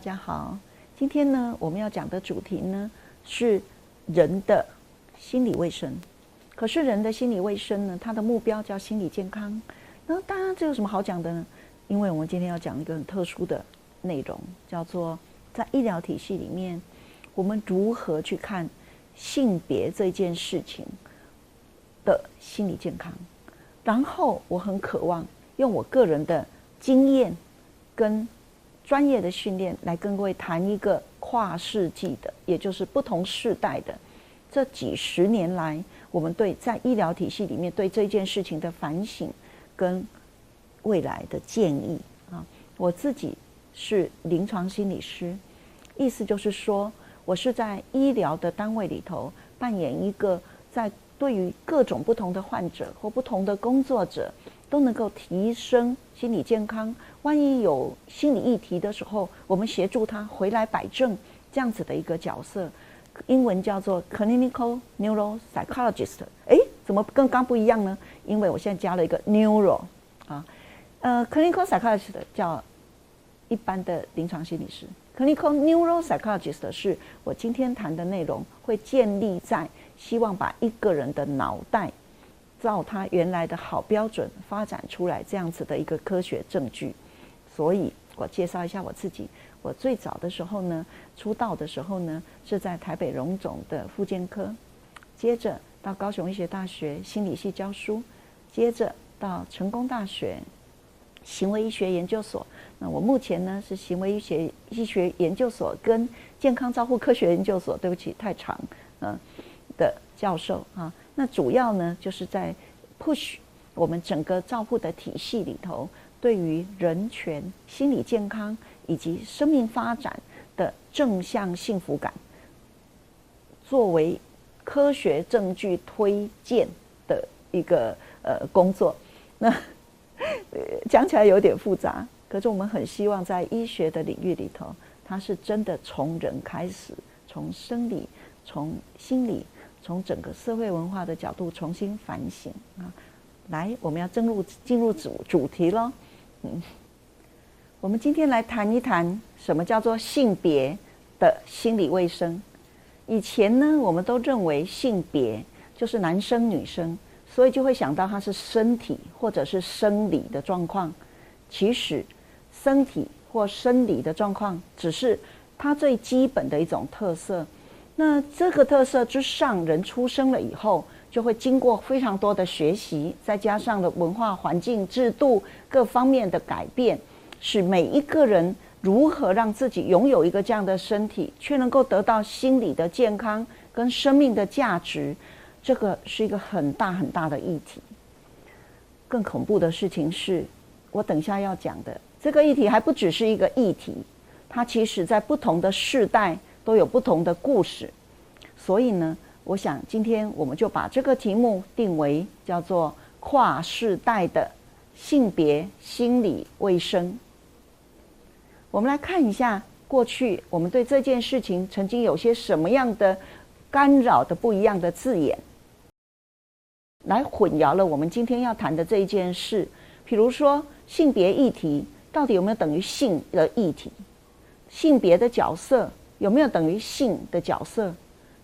家好。今天呢，我们要讲的主题呢是人的心理卫生。可是人的心理卫生呢，它的目标叫心理健康。那当然，这有什么好讲的呢？因为我们今天要讲一个很特殊的内容，叫做在医疗体系里面，我们如何去看性别这件事情的心理健康。然后，我很渴望用我个人的经验跟专业的训练来跟各位谈一个跨世纪的，也就是不同世代的这几十年来，我们对在医疗体系里面对这件事情的反省跟未来的建议啊。我自己是临床心理师，意思就是说，我是在医疗的单位里头扮演一个在对于各种不同的患者或不同的工作者都能够提升心理健康，万一有心理议题的时候，我们协助他回来摆正，这样子的一个角色，英文叫做 clinical neuropsychologist。怎么跟刚不一样呢？因为我现在加了一个 neuro 啊，clinical psychologist 叫一般的临床心理师， clinical neuropsychologist 是我今天谈的内容会建立在希望把一个人的脑袋照他原来的好标准发展出来这样子的一个科学证据。所以我介绍一下我自己，我最早的时候呢，出道的时候呢，是在台北荣总的复健科，接着到高雄医学大学心理系教书，接着到成功大学行为医学研究所。那我目前呢是行为医学研究所跟健康照护科学研究所，对不起太长的教授啊。那主要呢就是在 push 我们整个照护的体系里头，对于人权、心理健康以及生命发展的正向幸福感，作为科学证据推荐的一个工作。那讲起来有点复杂，可是我们很希望在医学的领域里头，它是真的从人开始，从生理、从心理、从整个社会文化的角度重新反省啊。来，我们要进入主题咯。我们今天来谈一谈什么叫做性别的心理卫生。以前呢，我们都认为性别就是男生女生，所以就会想到它是身体或者是生理的状况。其实身体或生理的状况只是它最基本的一种特色。那这个特色之上，人出生了以后就会经过非常多的学习，再加上了文化环境制度各方面的改变，使每一个人如何让自己拥有一个这样的身体，却能够得到心理的健康跟生命的价值，这个是一个很大很大的议题。更恐怖的事情是，我等一下要讲的这个议题还不只是一个议题，它其实在不同的世代都有不同的故事。所以呢，我想今天我们就把这个题目定为叫做跨世代的性别心理卫生。我们来看一下过去我们对这件事情曾经有些什么样的干扰的不一样的字眼，来混淆了我们今天要谈的这一件事。比如说性别议题到底有没有等于性的议题？性别的角色有没有等于性的角色？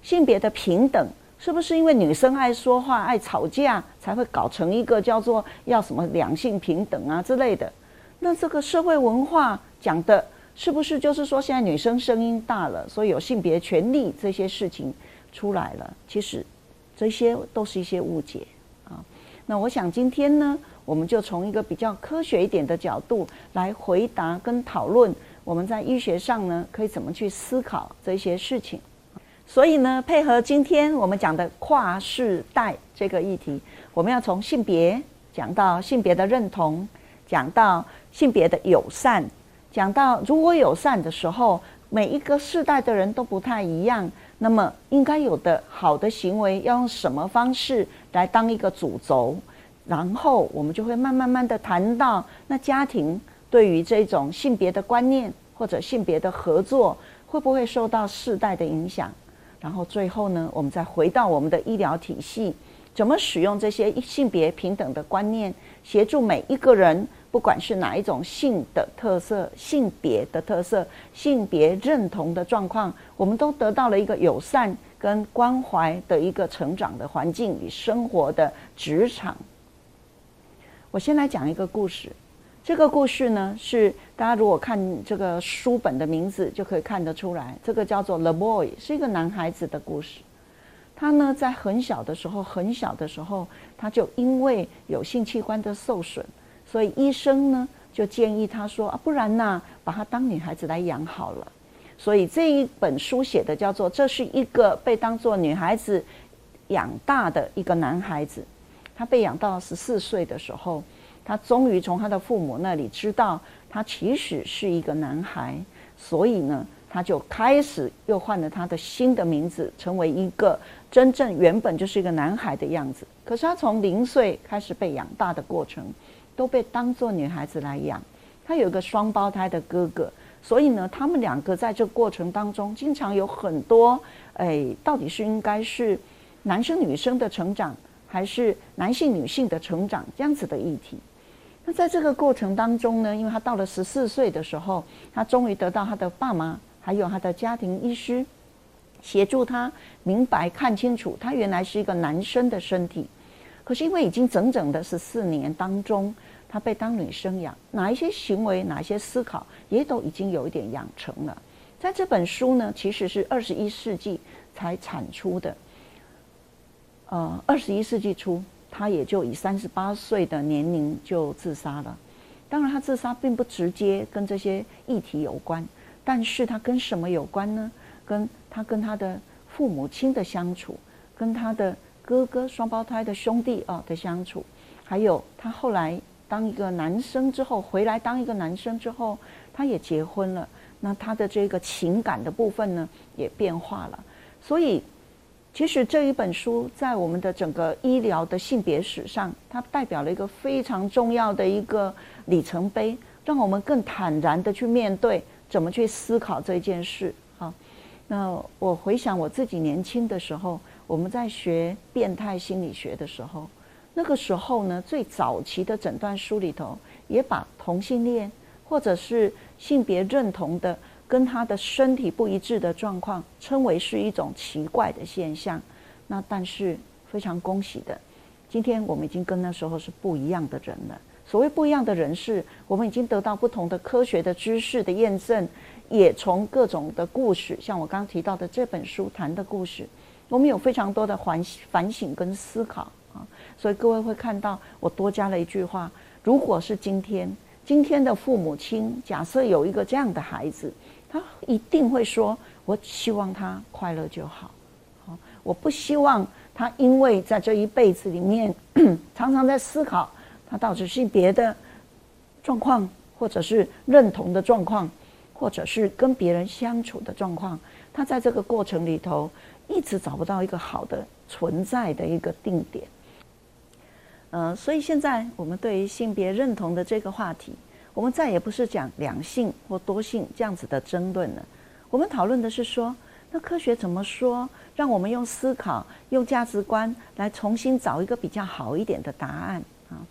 性别的平等是不是因为女生爱说话爱吵架才会搞成一个叫做要什么两性平等啊之类的？那这个社会文化讲的是不是就是说现在女生声音大了，所以有性别权利这些事情出来了？其实这些都是一些误解啊。那我想今天呢，我们就从一个比较科学一点的角度来回答跟讨论我们在医学上呢可以怎么去思考这些事情。所以呢，配合今天我们讲的跨世代这个议题，我们要从性别讲到性别的认同，讲到性别的友善，讲到如果友善的时候，每一个世代的人都不太一样，那么应该有的好的行为要用什么方式来当一个主轴，然后我们就会慢慢的谈到那家庭对于这种性别的观念或者性别的合作会不会受到世代的影响。然后最后呢，我们再回到我们的医疗体系，怎么使用这些性别平等的观念，协助每一个人，不不管是哪一种性的特色、性别的特色、性别认同的状况，我们都得到了一个友善跟关怀的一个成长的环境与生活的职场。我先来讲一个故事。这个故事呢，是大家如果看这个书本的名字就可以看得出来，这个叫做《The Boy》，是一个男孩子的故事。他呢，在很小的时候，他就因为有性器官的受损，所以医生呢就建议他说不然呢，把他当女孩子来养好了。所以这一本书写的叫做，这是一个被当作女孩子养大的一个男孩子。他被养到14岁的时候，他终于从他的父母那里知道他其实是一个男孩，所以呢，他就开始又换了他的新的名字，成为一个真正原本就是一个男孩的样子。可是他从0岁开始被养大的过程，都被当作女孩子来养。他有一个双胞胎的哥哥，所以呢，他们两个在这个过程当中，经常有很多，到底是应该是男生女生的成长，还是男性女性的成长这样子的议题。那在这个过程当中呢，因为他到了14岁的时候，他终于得到他的爸妈还有他的家庭医师协助他明白看清楚，他原来是一个男生的身体。可是因为已经整整的14年当中，他被当女生养，哪一些行为哪一些思考也都已经有一点养成了。在这本书呢，其实是21世纪才产出的21世纪初，他也就以38岁的年龄就自杀了。当然他自杀并不直接跟这些议题有关，但是他跟什么有关呢？跟他的父母亲的相处，跟他的哥哥双胞胎的兄弟的相处，还有他后来当一个男生之后，回来当一个男生之后，他也结婚了，那他的这个情感的部分呢也变化了。所以其实这一本书在我们的整个医疗的性别史上，它代表了一个非常重要的一个里程碑，让我们更坦然的去面对，怎么去思考这件事。好，那我回想我自己年轻的时候，我们在学变态心理学的时候，那个时候呢，最早期的诊断书里头也把同性恋或者是性别认同的跟他的身体不一致的状况称为是一种奇怪的现象。那但是非常恭喜的，今天我们已经跟那时候是不一样的人了。所谓不一样的人是，我们已经得到不同的科学的知识的验证，也从各种的故事，像我刚刚提到的这本书谈的故事，我们有非常多的反省跟思考啊。所以各位会看到我多加了一句话：如果是今天的父母亲，假设有一个这样的孩子，他一定会说，我希望他快乐就好，我不希望他因为在这一辈子里面常常在思考他到底是性别的状况，或者是认同的状况，或者是跟别人相处的状况，他在这个过程里头一直找不到一个好的存在的一个定点。所以现在我们对于性别认同的这个话题，我们再也不是讲两性或多性这样子的争论了。我们讨论的是说，那科学怎么说，让我们用思考、用价值观来重新找一个比较好一点的答案啊。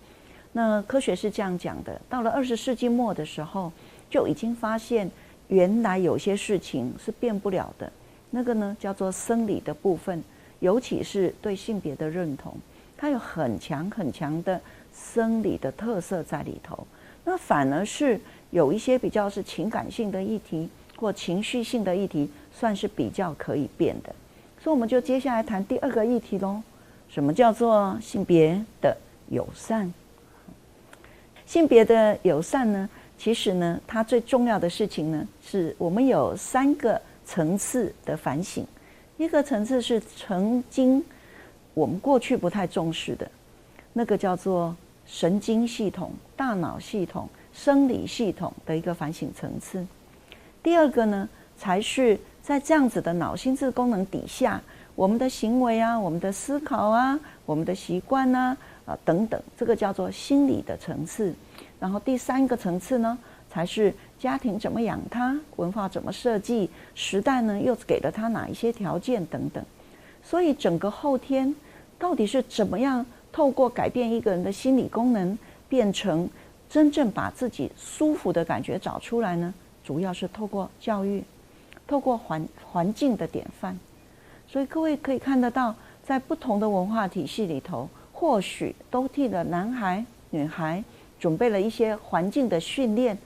那科学是这样讲的，到了20世纪末的时候，就已经发现原来有些事情是变不了的。那个呢，叫做生理的部分，尤其是对性别的认同，它有很强很强的生理的特色在里头。那反而是有一些比较是情感性的议题或情绪性的议题，算是比较可以变的。所以我们就接下来谈第2个议题咯。什么叫做性别的友善？性别的友善呢，其实呢，它最重要的事情呢，是我们有3个层次的反省。一个层次是曾经我们过去不太重视的，那个叫做神经系统、大脑系统、生理系统的一个反省层次。第2个呢，才是在这样子的脑心智功能底下，我们的行为啊、我们的思考啊、我们的习惯啊、等等，这个叫做心理的层次。然后第3个层次呢，才是家庭怎么养他，文化怎么设计，时代呢又给了他哪一些条件等等。所以整个后天到底是怎么样透过改变一个人的心理功能，变成真正把自己舒服的感觉找出来呢，主要是透过教育，透过环境的典范。所以各位可以看得到，在不同的文化体系里头，或许都替了男孩女孩准备了一些环境的训练，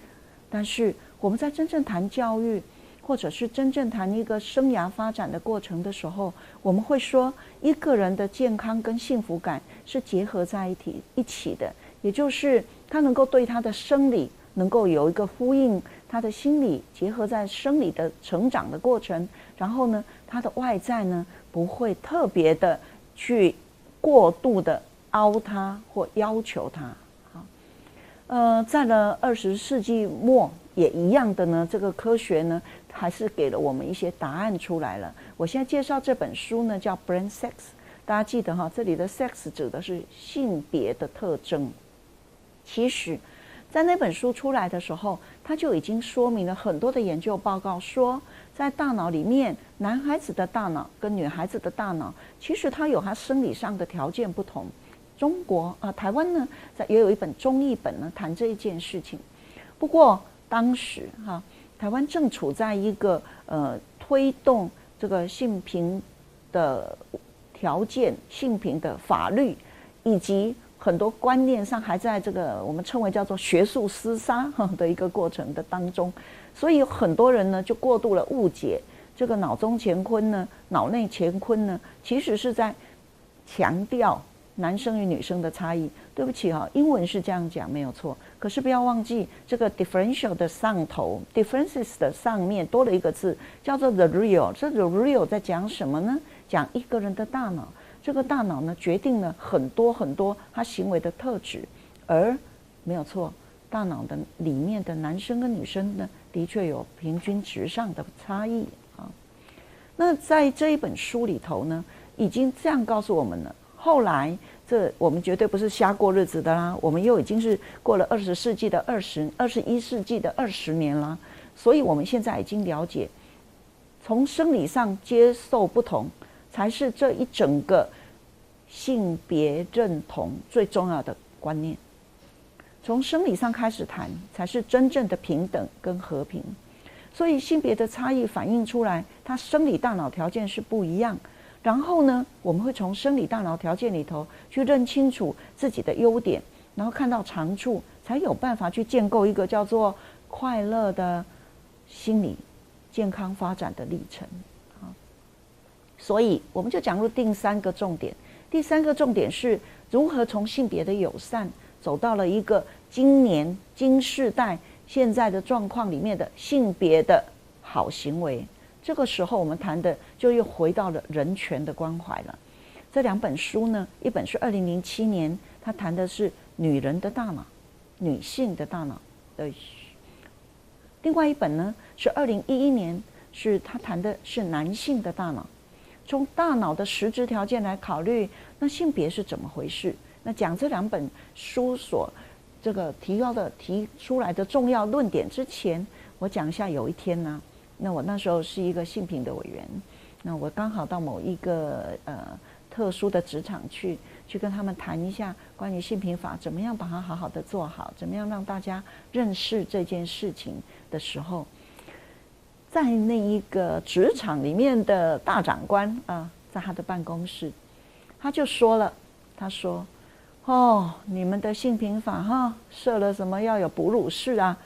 但是我们在真正谈教育，或者是真正谈一个生涯发展的过程的时候，我们会说一个人的健康跟幸福感是结合在一起的，也就是他能够对他的生理能够有一个呼应，他的心理结合在生理的成长的过程，然后呢，他的外在呢不会特别的去过度的凹他或要求他。在了20世纪末也一样的呢，这个科学呢还是给了我们一些答案出来了。我现在介绍这本书呢叫 Brain Sex， 大家记得哈，这里的 sex 指的是性别的特征。其实在那本书出来的时候，它就已经说明了很多的研究报告说，在大脑里面，男孩子的大脑跟女孩子的大脑，其实它有它生理上的条件不同。中国台湾呢，也有一本中译本呢谈这一件事情。不过当时台湾正处在一个推动这个性平的条件、性平的法律，以及很多观念上还在这个我们称为叫做学术厮杀的一个过程的当中，所以有很多人呢就过度了误解这个脑中乾坤呢、脑内乾坤呢，其实是在强调男生与女生的差异。对不起英文是这样讲没有错，可是不要忘记这个 differential 的上头 differences 的上面多了一个字叫做 the real。 这 the real 在讲什么呢？讲一个人的大脑，这个大脑呢决定了很多很多他行为的特质，而没有错，大脑的里面的男生跟女生呢的确有平均值上的差异那在这一本书里头呢已经这样告诉我们了。后来这我们绝对不是瞎过日子的啦，我们又已经是过了21世纪的21世纪的20年啦，所以我们现在已经了解，从生理上接受不同，才是这一整个性别认同最重要的观念。从生理上开始谈，才是真正的平等跟和平。所以性别的差异反映出来，它生理大脑条件是不一样。然后呢，我们会从生理大脑条件里头去认清楚自己的优点，然后看到长处，才有办法去建构一个叫做快乐的心理健康发展的历程。所以我们就讲入第3个重点。第3个重点是如何从性别的友善走到了一个今世代现在的状况里面的性别的好行为。这个时候我们谈的就又回到了人权的关怀了。这2本书呢，一本是2007年，它谈的是女人的大脑，女性的大脑的；另外一本呢是2011年，是它谈的是男性的大脑。从大脑的实质条件来考虑，那性别是怎么回事？那讲这2本书所这个提出来的重要论点之前，我讲一下有一天呢，那我那时候是一个性平的委员，那我刚好到某一个特殊的职场去跟他们谈一下关于性平法怎么样把它好好的做好，怎么样让大家认识这件事情的时候，在那一个职场里面的大长官在他的办公室，他就说了，他说你们的性平法设了什么要有哺乳室啊，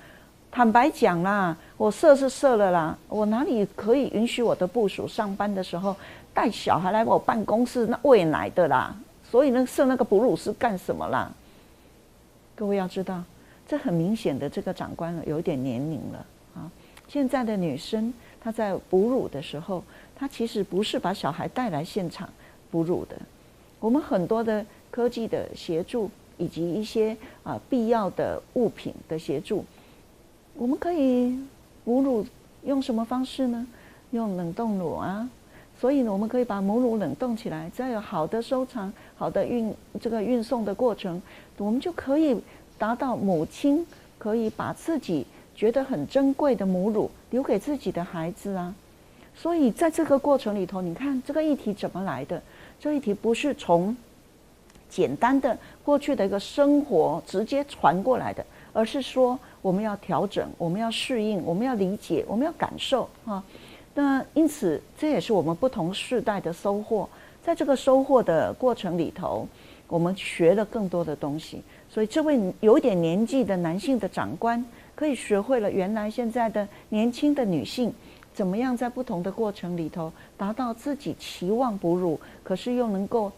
坦白讲啦，我设是设了啦，我哪里可以允许我的部属上班的时候带小孩来我办公室那喂奶的啦？所以呢，设那个哺乳室干什么啦？各位要知道，这很明显的这个长官有一点年龄了现在的女生她在哺乳的时候，她其实不是把小孩带来现场哺乳的。我们很多的科技的协助以及一些必要的物品的协助，我们可以母乳用什么方式呢？用冷冻乳所以呢，我们可以把母乳冷冻起来，只要有好的收藏、好的运送的过程，我们就可以达到母亲可以把自己觉得很珍贵的母乳留给自己的孩子所以在这个过程里头，你看这个议题怎么来的？这议题不是从简单的过去的一个生活直接传过来的，而是说我们要调整，我们要适应，我们要理解，我们要感受啊。那因此，这也是我们不同世代的收获。在这个收获的过程里头，我们学了更多的东西。所以，这位有点年纪的男性的长官，可以学会了原来现在的年轻的女性怎么样在不同的过程里头达到自己期望哺乳，可是又能够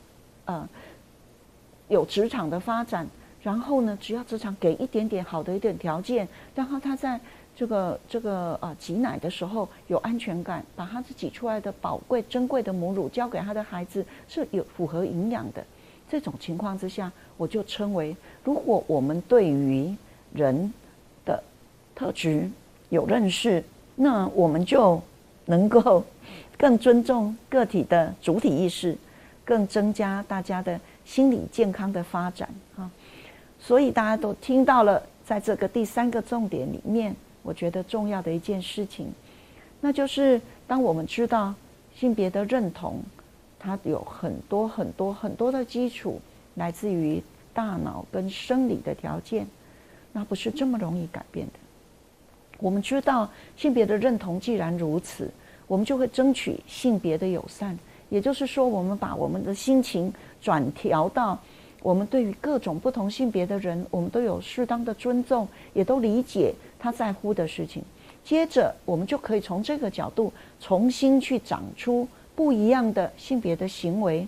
有职场的发展。然后呢，只要职场给一点点好的一点条件，然后他在这个挤奶的时候有安全感，把他挤出来的宝贵珍贵的母乳交给他的孩子是有符合营养的。这种情况之下，我就称为，如果我们对于人的特质有认识，那我们就能够更尊重个体的主体意识，更增加大家的心理健康的发展啊。所以大家都听到了，在这个第3个重点里面，我觉得重要的一件事情，那就是当我们知道性别的认同，它有很多很多很多的基础，来自于大脑跟生理的条件，那不是这么容易改变的。我们知道性别的认同既然如此，我们就会争取性别的友善，也就是说，我们把我们的心情转调到我们对于各种不同性别的人，我们都有适当的尊重，也都理解他在乎的事情。接着，我们就可以从这个角度重新去长出不一样的性别的行为。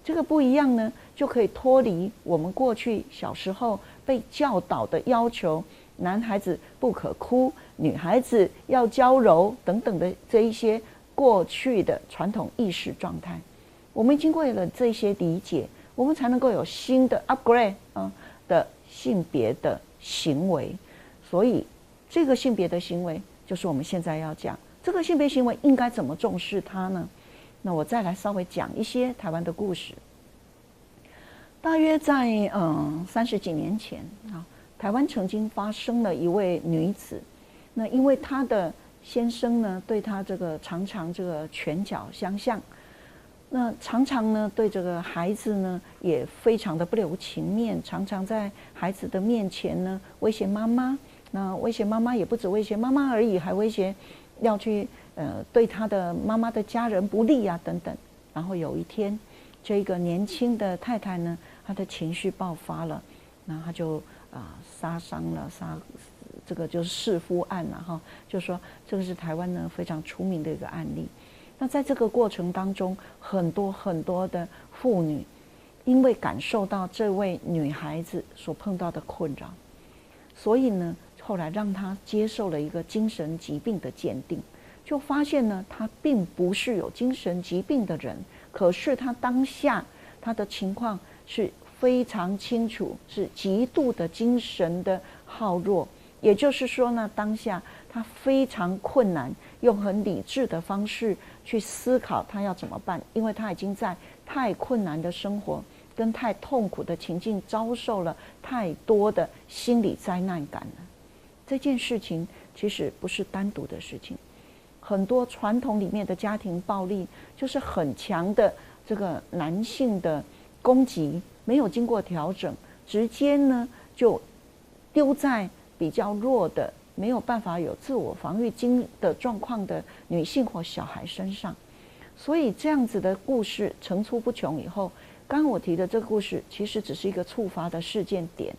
这个不一样呢，就可以脱离我们过去小时候被教导的要求，男孩子不可哭，女孩子要娇柔等等的这一些过去的传统意识状态。我们经过了这些理解，我们才能够有新的 upgrade 的性别的行为。所以这个性别的行为就是我们现在要讲，这个性别行为应该怎么重视它呢？那我再来稍微讲一些台湾的故事。大约在30几年前啊，台湾曾经发生了一位女子，那因为她的先生呢对她这个常常这个拳脚相向，那常常呢对这个孩子呢也非常的不留情面，常常在孩子的面前呢威胁妈妈。那威胁妈妈也不止威胁妈妈而已，还威胁要去对他的妈妈的家人不利啊等等。然后有一天，这个年轻的太太呢，她的情绪爆发了，然后她就杀伤了这个就是弑夫案了哈，就是说这个是台湾呢非常出名的一个案例。那在这个过程当中，很多很多的妇女因为感受到这位女孩子所碰到的困扰，所以呢后来让她接受了一个精神疾病的鉴定，就发现呢她并不是有精神疾病的人，可是她当下她的情况是非常清楚，是极度的精神的耗弱。也就是说呢，当下她非常困难用很理智的方式去思考她要怎么办，因为她已经在太困难的生活跟太痛苦的情境遭受了太多的心理灾难感了。这件事情其实不是单独的事情，很多传统里面的家庭暴力就是很强的这个男性的攻击，没有经过调整，直接呢就丢在比较弱的、没有办法有自我防御的状况的女性或小孩身上。所以这样子的故事层出不穷以后，刚刚我提的这个故事其实只是一个触发的事件点。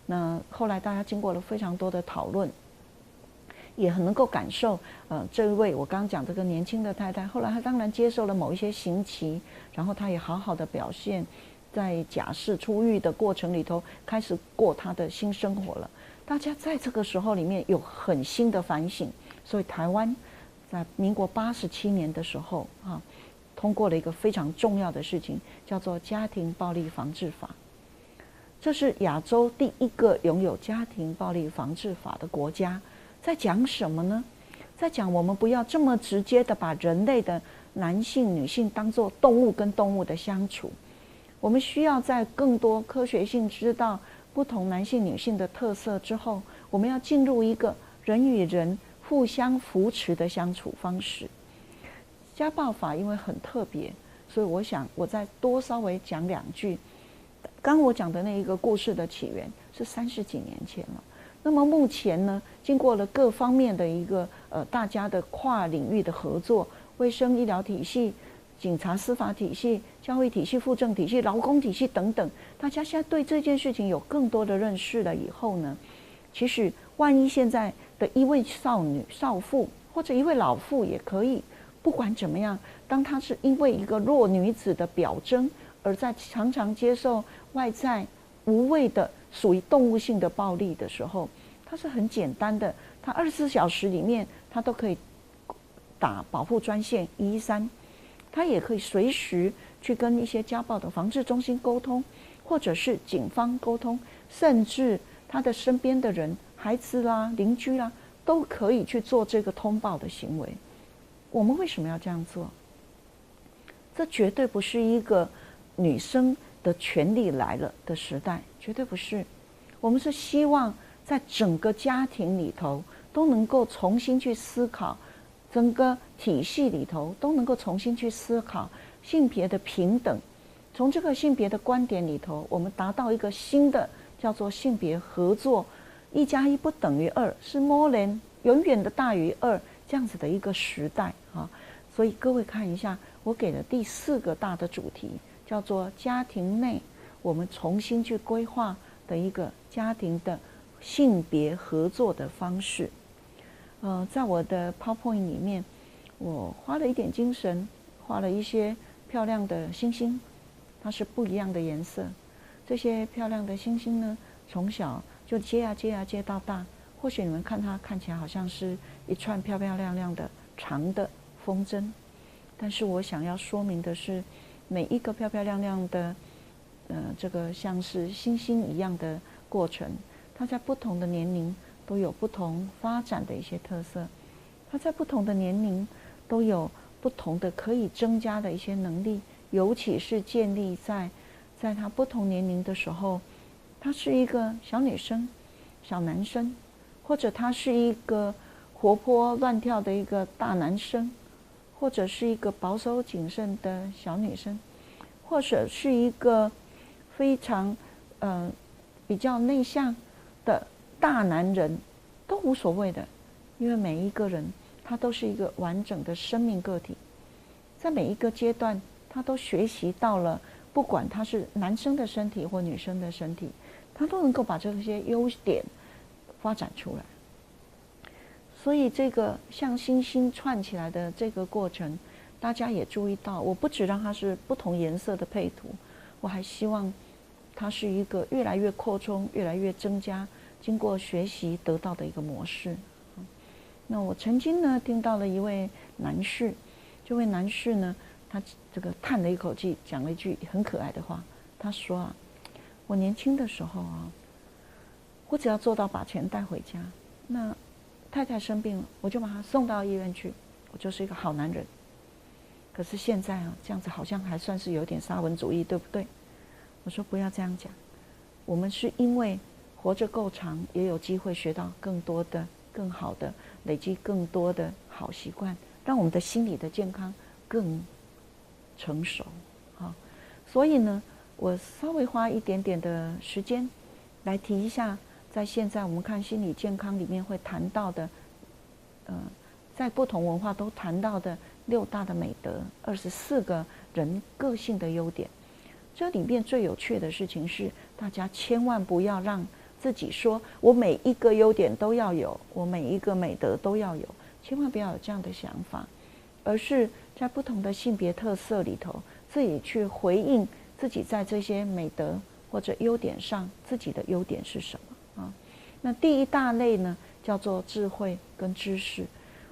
那后来大家经过了非常多的讨论，也很能够感受，这位我刚刚讲这个年轻的太太，后来她当然接受了某一些刑期，然后她也好好的表现，在假释出狱的过程里头，开始过她的新生活了。大家在这个时候里面有很新的反省，所以台湾在民国87年的时候通过了一个非常重要的事情，叫做家庭暴力防治法。这是亚洲第一个拥有家庭暴力防治法的国家。在讲什么呢？在讲我们不要这么直接的把人类的男性、女性当作动物跟动物的相处。我们需要在更多科学性知道不同男性、女性的特色之后，我们要进入一个人与人互相扶持的相处方式。家暴法因为很特别，所以我想我再多稍微讲2句。刚我讲的那一个故事的起源是30几年前了，那么目前呢，经过了各方面的一个大家的跨领域的合作，卫生医疗体系、警察司法体系、教育体系、妇政体系、劳工体系等等，大家现在对这件事情有更多的认识了以后呢，其实万一现在的一位少女、少妇或者一位老妇也可以，不管怎么样，当她是因为一个弱女子的表征，而在常常接受外在无谓的属于动物性的暴力的时候，它是很简单的，它24小时里面它都可以打保护专线113，它也可以随时去跟一些家暴的防治中心沟通，或者是警方沟通，甚至他的身边的人、孩子啦、邻居啦，都可以去做这个通报的行为。我们为什么要这样做？这绝对不是一个女生的权利来了的时代，绝对不是。我们是希望在整个家庭里头都能够重新去思考，整个体系里头都能够重新去思考性别的平等。从这个性别的观点里头，我们达到一个新的叫做性别合作，1+1不等于2，是 more than 远远的大于2这样子的一个时代啊。所以各位看一下，我给了第4个大的主题，叫做家庭内我们重新去规划的一个家庭的性别合作的方式。在我的 PowerPoint 里面，我花了一点精神，画了一些漂亮的星星，它是不一样的颜色。这些漂亮的星星呢，从小就接啊接啊接到大。或许你们看它看起来好像是一串漂漂亮亮的长的风筝，但是我想要说明的是，每一个漂漂亮亮的这个像是星星一样的过程，它在不同的年龄都有不同发展的一些特色，它在不同的年龄都有不同的可以增加的一些能力，尤其是建立在他不同年龄的时候，他是一个小女生、小男生，或者他是一个活泼乱跳的一个大男生，或者是一个保守谨慎的小女生，或者是一个非常比较内向的大男人，都无所谓的，因为每一个人他都是一个完整的生命个体，在每一个阶段他都学习到了，不管他是男生的身体或女生的身体，他都能够把这些优点发展出来。所以这个像星星串起来的这个过程，大家也注意到，我不只让它是不同颜色的配图，我还希望它是一个越来越扩充、越来越增加，经过学习得到的一个模式。那我曾经呢听到了一位男士，这位男士呢，他这个叹了一口气，讲了一句很可爱的话。他说啊，我年轻的时候啊，我只要做到把钱带回家，那太太生病了，我就把她送到医院去，我就是一个好男人。可是现在啊，这样子好像还算是有点沙文主义，对不对？我说不要这样讲，我们是因为活着够长，也有机会学到更多的、更好的，累积更多的好习惯，让我们的心理的健康更成熟啊。所以呢，我稍微花一点点的时间来提一下，在现在我们看心理健康里面会谈到的，在不同文化都谈到的6大的美德，24个人个性的优点。这里面最有趣的事情是，大家千万不要让自己说我每一个优点都要有，我每一个美德都要有，千万不要有这样的想法，而是在不同的性别特色里头，自己去回应自己在这些美德或者优点上自己的优点是什么啊？那第一大类呢，叫做智慧跟知识。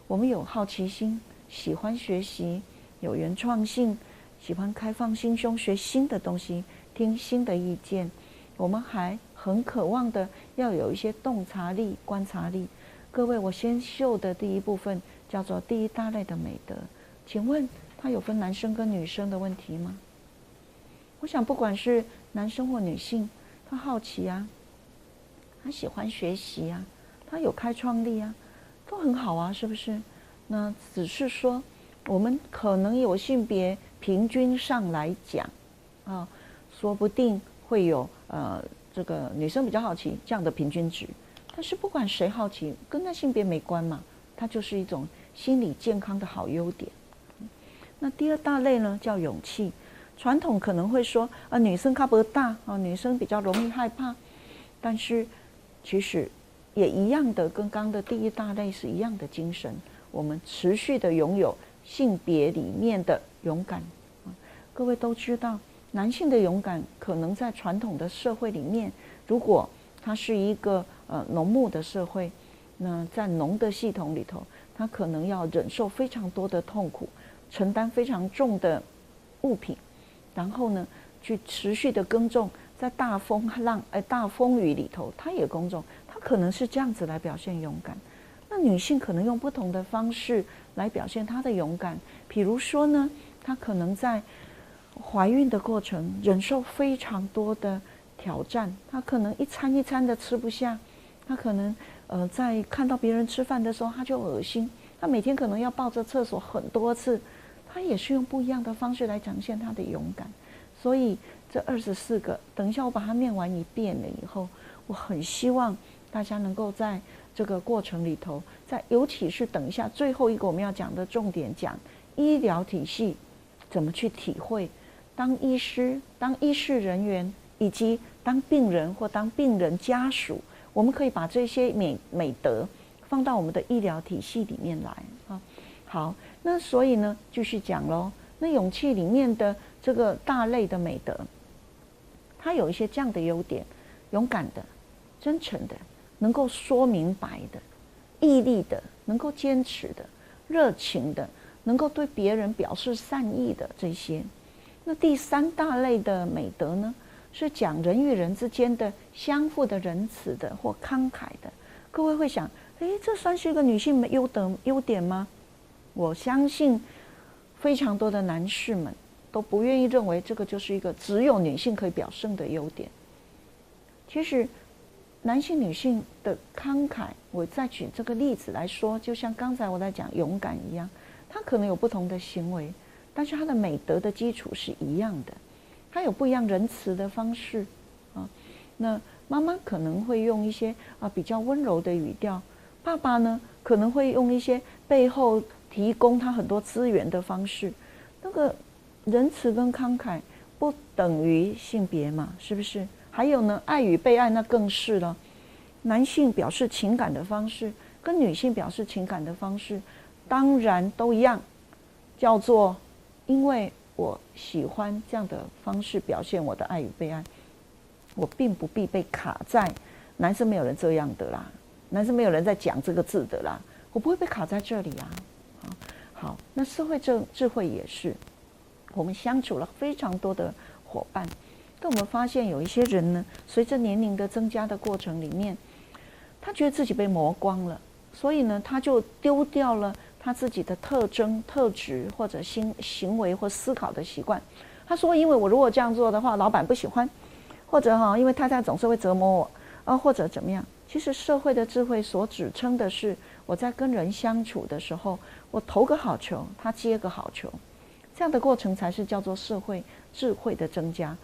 我们有好奇心，喜欢学习，有原创性，喜欢开放心胸，学新的东西，听新的意见。我们还很渴望的要有一些洞察力、观察力。各位，我先秀的第一部分叫做第一大类的美德。请问它有分男生跟女生的问题吗？我想不管是男生或女性，他好奇啊，他喜欢学习啊，他有开创力啊，都很好啊，是不是？那只是说我们可能有性别平均上来讲啊，说不定会有这个女生比较好奇这样的平均值，但是不管谁好奇，跟那性别没关嘛，它就是一种心理健康的好优点。那第二大类呢，叫勇气。传统可能会说女生较不大女生比较容易害怕，但是其实也一样的，跟刚刚的第一大类是一样的精神。我们持续的拥有性别里面的勇敢。各位都知道，男性的勇敢可能在传统的社会里面，如果它是一个农牧的社会，那在农的系统里头，他可能要忍受非常多的痛苦，承担非常重的物品，然后呢，去持续的耕种，在大风大风雨里头，他也耕种，他可能是这样子来表现勇敢。那女性可能用不同的方式来表现她的勇敢，比如说呢，她可能在怀孕的过程忍受非常多的挑战，她可能一餐一餐的吃不下，她可能在看到别人吃饭的时候，她就恶心，她每天可能要抱着厕所很多次，她也是用不一样的方式来展现她的勇敢。所以这24个，等一下我把它念完一遍了以后，我很希望大家能够在这个过程里头，尤其是等一下最后一个我们要讲的重点，讲医疗体系怎么去体会当医师、当医事人员，以及当病人或当病人家属，我们可以把这些美德放到我们的医疗体系里面来啊。好，那所以呢，继续讲咯。那勇气里面的这个大类的美德，它有一些这样的优点：勇敢的、真诚的、能够说明白的、毅力的、能够坚持的、热情的、能够对别人表示善意的这些。那第三大类的美德呢，是讲人与人之间的相互的仁慈的或慷慨的。各位会想，这算是一个女性的优点吗？我相信非常多的男士们都不愿意认为这个就是一个只有女性可以表现的优点。其实男性女性的慷慨，我再举这个例子来说，就像刚才我在讲勇敢一样，他可能有不同的行为，但是他的美德的基础是一样的，他有不一样仁慈的方式啊。那妈妈可能会用一些比较温柔的语调，爸爸呢可能会用一些背后提供他很多资源的方式。那个仁慈跟慷慨不等于性别嘛，是不是？还有呢，爱与被爱那更是了。男性表示情感的方式跟女性表示情感的方式当然都一样，叫做因为我喜欢这样的方式表现我的爱与被爱，我并不必被卡在男生没有人这样的啦，男生没有人在讲这个字的啦，我不会被卡在这里啊。好，那社会智慧也是，我们相处了非常多的伙伴，但我们发现有一些人呢，随着年龄的增加的过程里面，他觉得自己被磨光了，所以呢，他就丢掉了他自己的特征、特质或者行为或思考的习惯。他说：“因为我如果这样做的话，老板不喜欢，或者因为太太总是会折磨我，或者怎么样。”其实社会的智慧所指称的是，我在跟人相处的时候，我投个好球，他接个好球，这样的过程才是叫做社会智慧的增加。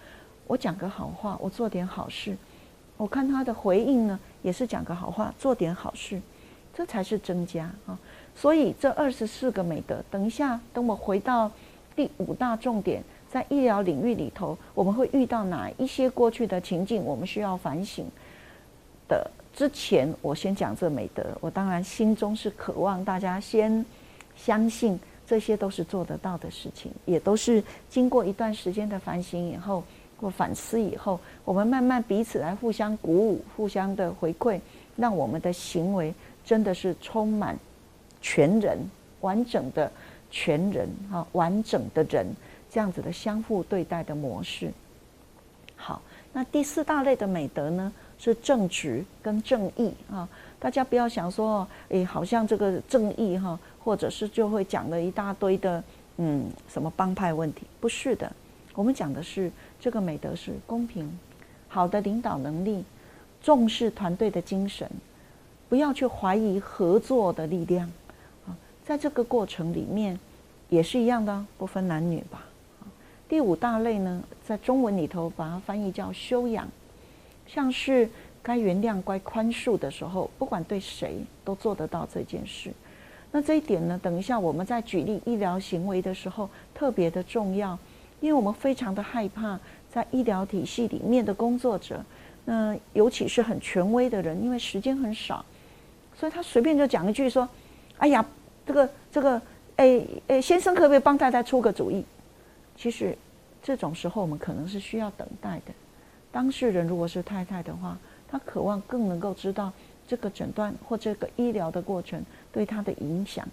我讲个好话，我做点好事，我看他的回应呢，也是讲个好话，做点好事，这才是增加啊。所以这24个美德，等一下，等我回到第5大重点，在医疗领域里头，我们会遇到哪一些过去的情境，我们需要反省的。之前我先讲这美德，我当然心中是渴望大家先相信这些都是做得到的事情，也都是经过一段时间的反省以后或反思以后，我们慢慢彼此来互相鼓舞，互相的回馈，让我们的行为真的是充满全人、完整的全人完整的人这样子的相互对待的模式。好，那第4大类的美德呢，是正直跟正义啊。大家不要想说，好像这个正义或者是就会讲了一大堆的什么帮派问题，不是的。我们讲的是这个美德是公平、好的领导能力、重视团队的精神，不要去怀疑合作的力量啊。在这个过程里面也是一样的，不分男女吧。第5大类呢，在中文里头把它翻译叫修养，像是该原谅、该宽恕的时候，不管对谁都做得到这件事。那这一点呢，等一下我们在举例医疗行为的时候特别的重要，因为我们非常的害怕在医疗体系里面的工作者，尤其是很权威的人，因为时间很少，所以他随便就讲一句说：“哎呀，先生可不可以帮太太出个主意？”其实这种时候我们可能是需要等待的。当事人如果是太太的话，她渴望更能够知道这个诊断或这个医疗的过程对她的影响，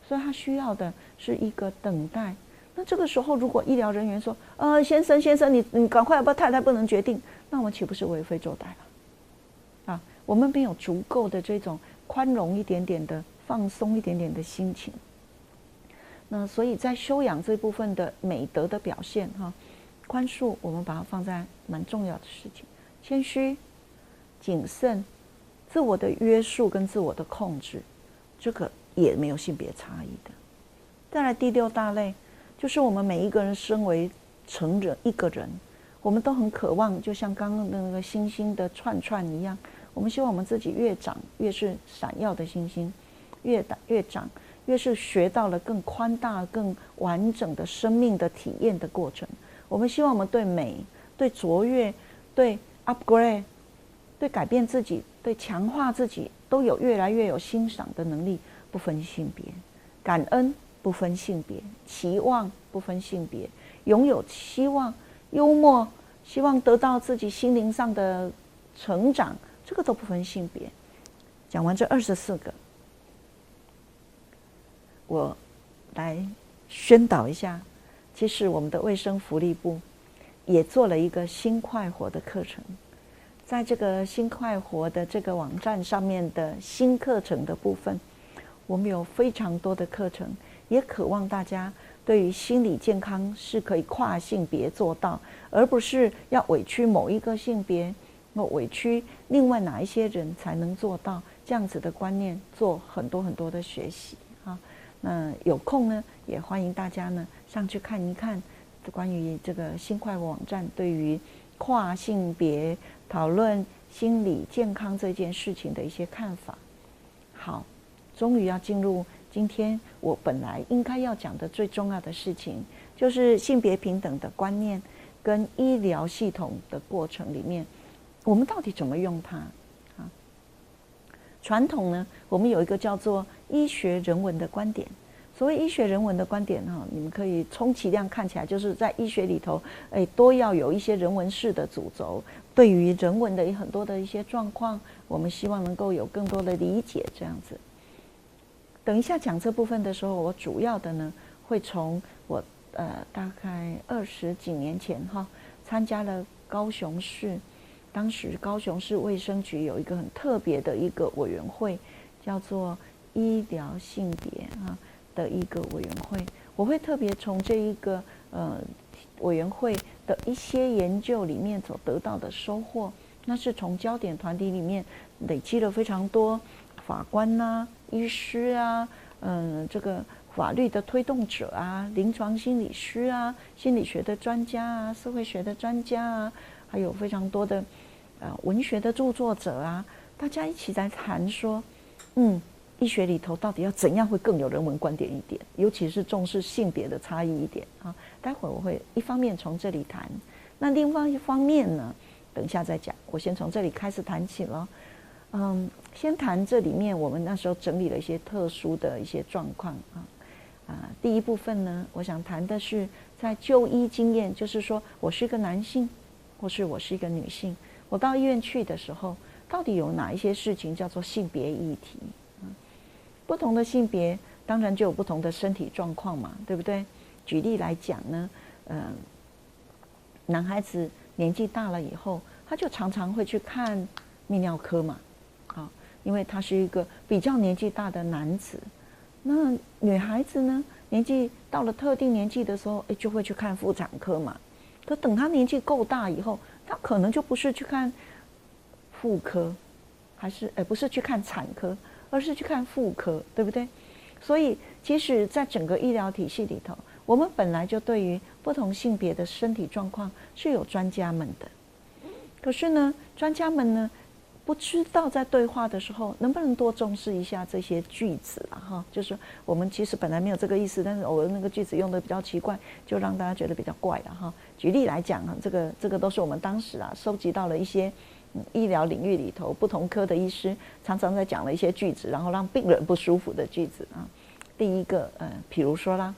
所以她需要的是一个等待。那这个时候，如果医疗人员说：“先生，你赶快，不太太不能决定。”那我们岂不是为非作歹了？啊，我们没有足够的这种宽容一点点的、放松一点点的心情。那所以在修养这部分的美德的表现，宽恕我们把它放在蛮重要的事情，谦虚、谨慎、自我的约束跟自我的控制，这个也没有性别差异的。再来第6大类，就是我们每一个人身为成人一个人，我们都很渴望，就像刚刚的那个星星的串串一样，我们希望我们自己越长越是闪耀的星星，越长越是学到了更宽大、更完整的生命的体验的过程。我们希望我们对美、对卓越、对 upgrade、对改变自己、对强化自己，都有越来越有欣赏的能力，不分性别；感恩不分性别；期望不分性别；拥有希望、幽默，希望得到自己心灵上的成长，这个都不分性别。讲完这24个，我来宣导一下，其实我们的卫生福利部也做了一个新快活的课程。在这个新快活的这个网站上面的新课程的部分，我们有非常多的课程，也渴望大家对于心理健康是可以跨性别做到，而不是要委屈某一个性别，委屈另外哪一些人才能做到这样子的观念，做很多很多的学习啊。那有空呢，也欢迎大家呢上去看一看关于这个新快活网站对于跨性别讨论心理健康这件事情的一些看法。好，终于要进入今天我本来应该要讲的最重要的事情，就是性别平等的观念跟医疗系统的过程里面，我们到底怎么用它啊？传统呢，我们有一个叫做医学人文的观点。所谓医学人文的观点你们可以充其量看起来就是在医学里头，都要有一些人文式的主轴，对于人文的很多的一些状况，我们希望能够有更多的理解，这样子。等一下讲这部分的时候，我主要的呢会从我大概20几年前参加了高雄市，当时高雄市卫生局有一个很特别的一个委员会，叫做医疗性别的一个委员会。我会特别从这一个委员会的一些研究里面所得到的收获，那是从焦点团体里面累积了非常多法官医师这个法律的推动者临床心理师心理学的专家社会学的专家还有非常多的文学的著作者大家一起在谈说，医学里头到底要怎样会更有人文观点一点，尤其是重视性别的差异一点待会儿我会一方面从这里谈，那另外一方面呢，等一下再讲。我先从这里开始谈起了。先谈这里面我们那时候整理了一些特殊的一些状况第一部分呢，我想谈的是在就医经验，就是说我是一个男性，或是我是一个女性，我到医院去的时候，到底有哪一些事情叫做性别议题？不同的性别当然就有不同的身体状况嘛，对不对？举例来讲呢，男孩子年纪大了以后，他就常常会去看泌尿科嘛，因为他是一个比较年纪大的男子。那女孩子呢，年纪到了特定年纪的时候，就会去看妇产科嘛。可等他年纪够大以后，他可能就不是去看妇科，还是不是去看产科，而是去看妇科，对不对？所以其实在整个医疗体系里头，我们本来就对于不同性别的身体状况是有专家们的。可是呢，专家们呢不知道在对话的时候能不能多重视一下这些句子啊哈，就是我们其实本来没有这个意思，但是偶尔那个句子用的比较奇怪，就让大家觉得比较怪了哈。举例来讲啊，这个都是我们当时啊收集到了一些医疗领域里头不同科的医师常常在讲了一些句子，然后让病人不舒服的句子啊。第一个比如说啦，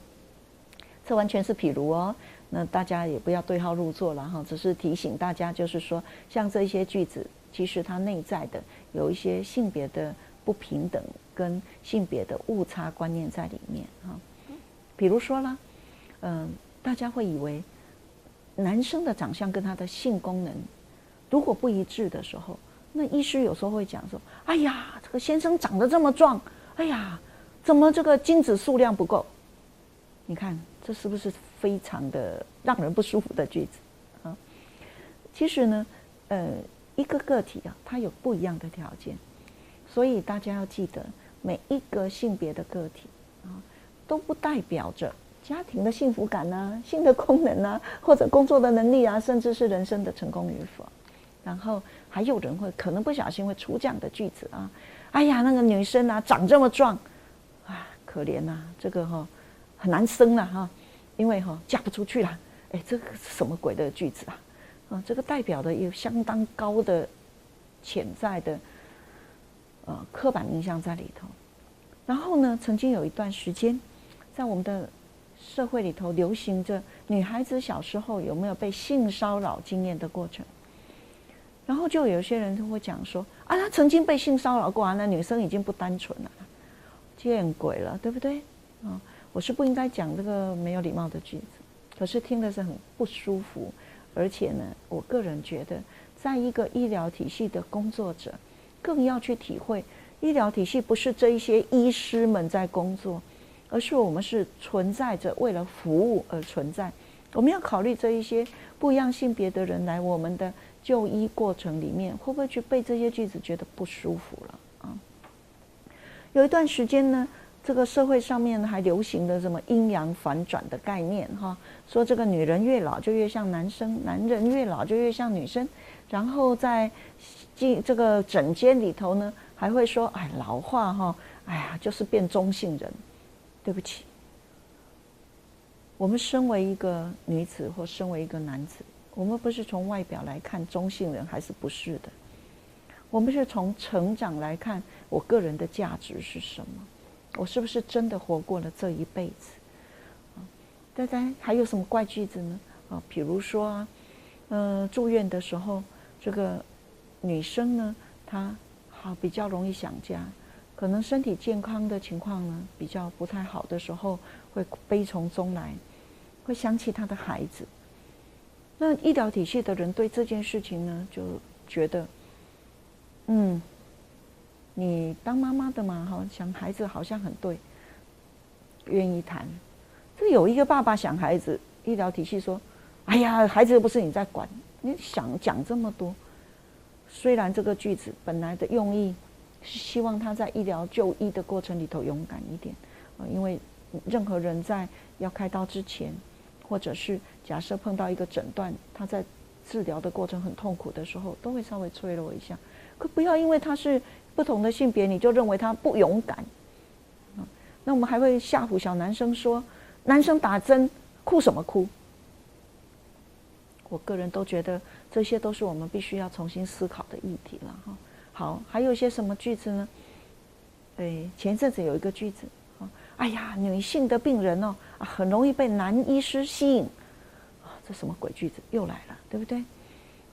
这完全是譬如哦，那大家也不要对号入座了哈，只是提醒大家，就是说像这些句子。其实它内在的有一些性别的不平等跟性别的误差观念在里面哈。比如说啦，大家会以为男生的长相跟他的性功能如果不一致的时候，那医师有时候会讲说：“哎呀，这个先生长得这么壮，哎呀，怎么这个精子数量不够？”你看这是不是非常的让人不舒服的句子啊？其实呢，一个个体啊，它有不一样的条件，所以大家要记得，每一个性别的个体啊，都不代表着家庭的幸福感啊、性的功能啊，或者工作的能力啊，甚至是人生的成功与否。然后还有人会可能不小心会出这样的句子啊，哎呀，那个女生啊长这么壮，啊，可怜呐，这个哈很难生了哈，因为哈嫁不出去了。哎，这个是什么鬼的句子啊？这个代表的有相当高的潜在的刻板印象在里头。然后呢，曾经有一段时间，在我们的社会里头流行着女孩子小时候有没有被性骚扰经验的过程。然后就有些人就会讲说啊，她曾经被性骚扰过啊，那女生已经不单纯了，见鬼了，对不对？我是不应该讲这个没有礼貌的句子，可是听的是很不舒服。而且呢，我个人觉得，在一个医疗体系的工作者，更要去体会，医疗体系不是这一些医师们在工作，而是我们是存在着为了服务而存在。我们要考虑这一些不一样性别的人来我们的就医过程里面，会不会去被这些句子觉得不舒服了啊？有一段时间呢，这个社会上面还流行的什么阴阳反转的概念哈，说这个女人越老就越像男生，男人越老就越像女生，然后在这个诊间里头呢，还会说哎老化哈，哎呀就是变中性人。对不起，我们身为一个女子或身为一个男子，我们不是从外表来看中性人还是不是的，我们是从成长来看我个人的价值是什么。我是不是真的活过了这一辈子？大家还有什么怪句子呢？比如说住院的时候，这个女生呢，她比较容易想家，可能身体健康的情况呢比较不太好的时候，会悲从中来，会想起她的孩子。那医疗体系的人对这件事情呢，就觉得，你当妈妈的嘛，想孩子好像很对，愿意谈。这有一个爸爸想孩子，医疗体系说：“哎呀，孩子又不是你在管，你想讲这么多。”虽然这个句子本来的用意是希望他在医疗就医的过程里头勇敢一点，因为任何人在要开刀之前，或者是假设碰到一个诊断，他在治疗的过程很痛苦的时候，都会稍微脆弱一下。可不要因为他是不同的性别，你就认为他不勇敢。那我们还会吓唬小男生说，男生打针哭什么哭？我个人都觉得这些都是我们必须要重新思考的议题了哈。好，还有一些什么句子呢？前一阵子有一个句子，哎呀，女性的病人很容易被男医师吸引，这什么鬼句子又来了，对不对？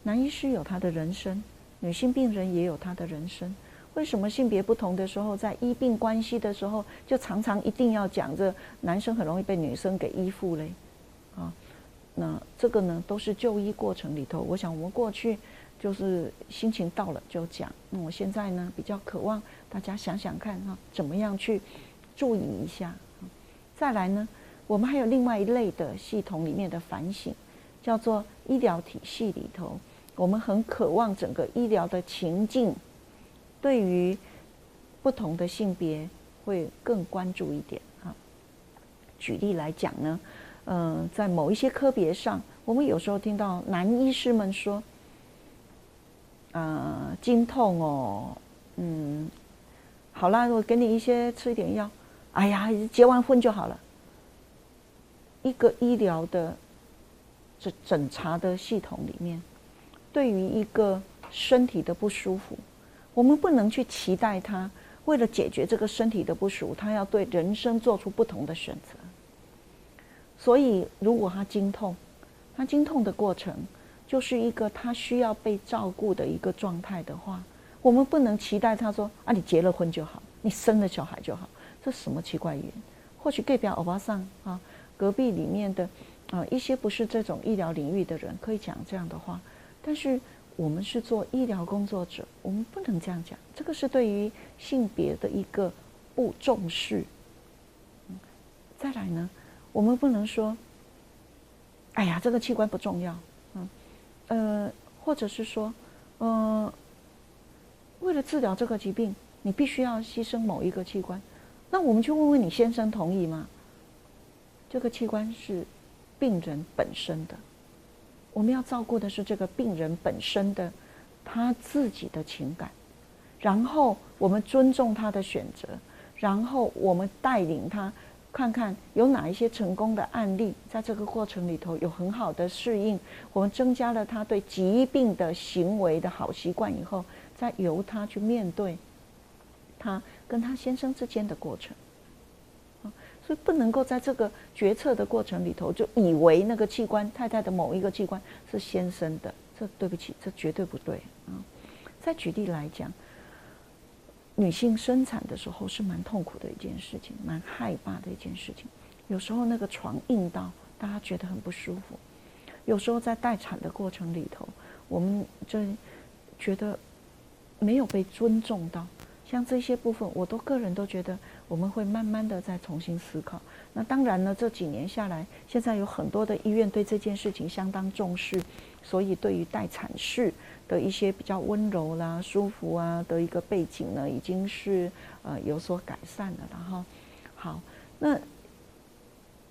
男医师有他的人生，女性病人也有他的人生。为什么性别不同的时候，在医病关系的时候，就常常一定要讲着男生很容易被女生给依附嘞？那这个呢，都是就医过程里头，我想我们过去就是心情到了就讲。那我现在呢，比较渴望大家想想看怎么样去注意一下。再来呢，我们还有另外一类的系统里面的反省，叫做医疗体系里头，我们很渴望整个医疗的情境对于不同的性别会更关注一点啊。举例来讲呢，在某一些科别上，我们有时候听到男医师们说：“经痛哦，好啦，我给你一些吃一点药，哎呀，结完婚就好了。一个医疗的诊查的系统里面，对于一个身体的不舒服，我们不能去期待他为了解决这个身体的不舒服，他要对人生做出不同的选择。所以，如果他经痛，他经痛的过程就是一个他需要被照顾的一个状态的话，我们不能期待他说啊，你结了婚就好，你生了小孩就好，这什么奇怪语言？或许隔壁欧巴桑啊，隔壁里面的一些不是这种医疗领域的人可以讲这样的话，但是我们是做医疗工作者，我们不能这样讲，这个是对于性别的一个不重视。再来呢，我们不能说，哎呀，这个器官不重要，或者是说，为了治疗这个疾病，你必须要牺牲某一个器官，那我们去问问你先生同意吗？这个器官是病人本身的，我们要照顾的是这个病人本身的他自己的情感，然后我们尊重他的选择，然后我们带领他看看有哪一些成功的案例，在这个过程里头有很好的适应，我们增加了他对疾病的行为的好习惯以后，再由他去面对他跟他先生之间的过程。所以不能够在这个决策的过程里头就以为那个器官，太太的某一个器官是先生的，这对不起，这绝对不对啊！再举例来讲，女性生产的时候是蛮痛苦的一件事情，蛮害怕的一件事情。有时候那个床硬到大家觉得很不舒服，有时候在待产的过程里头，我们就觉得没有被尊重到。像这些部分，我个人都觉得我们会慢慢的再重新思考。那当然呢，这几年下来，现在有很多的医院对这件事情相当重视，所以对于待产室的一些比较温柔啦、舒服啊的一个背景呢，已经是有所改善了。然后，好，那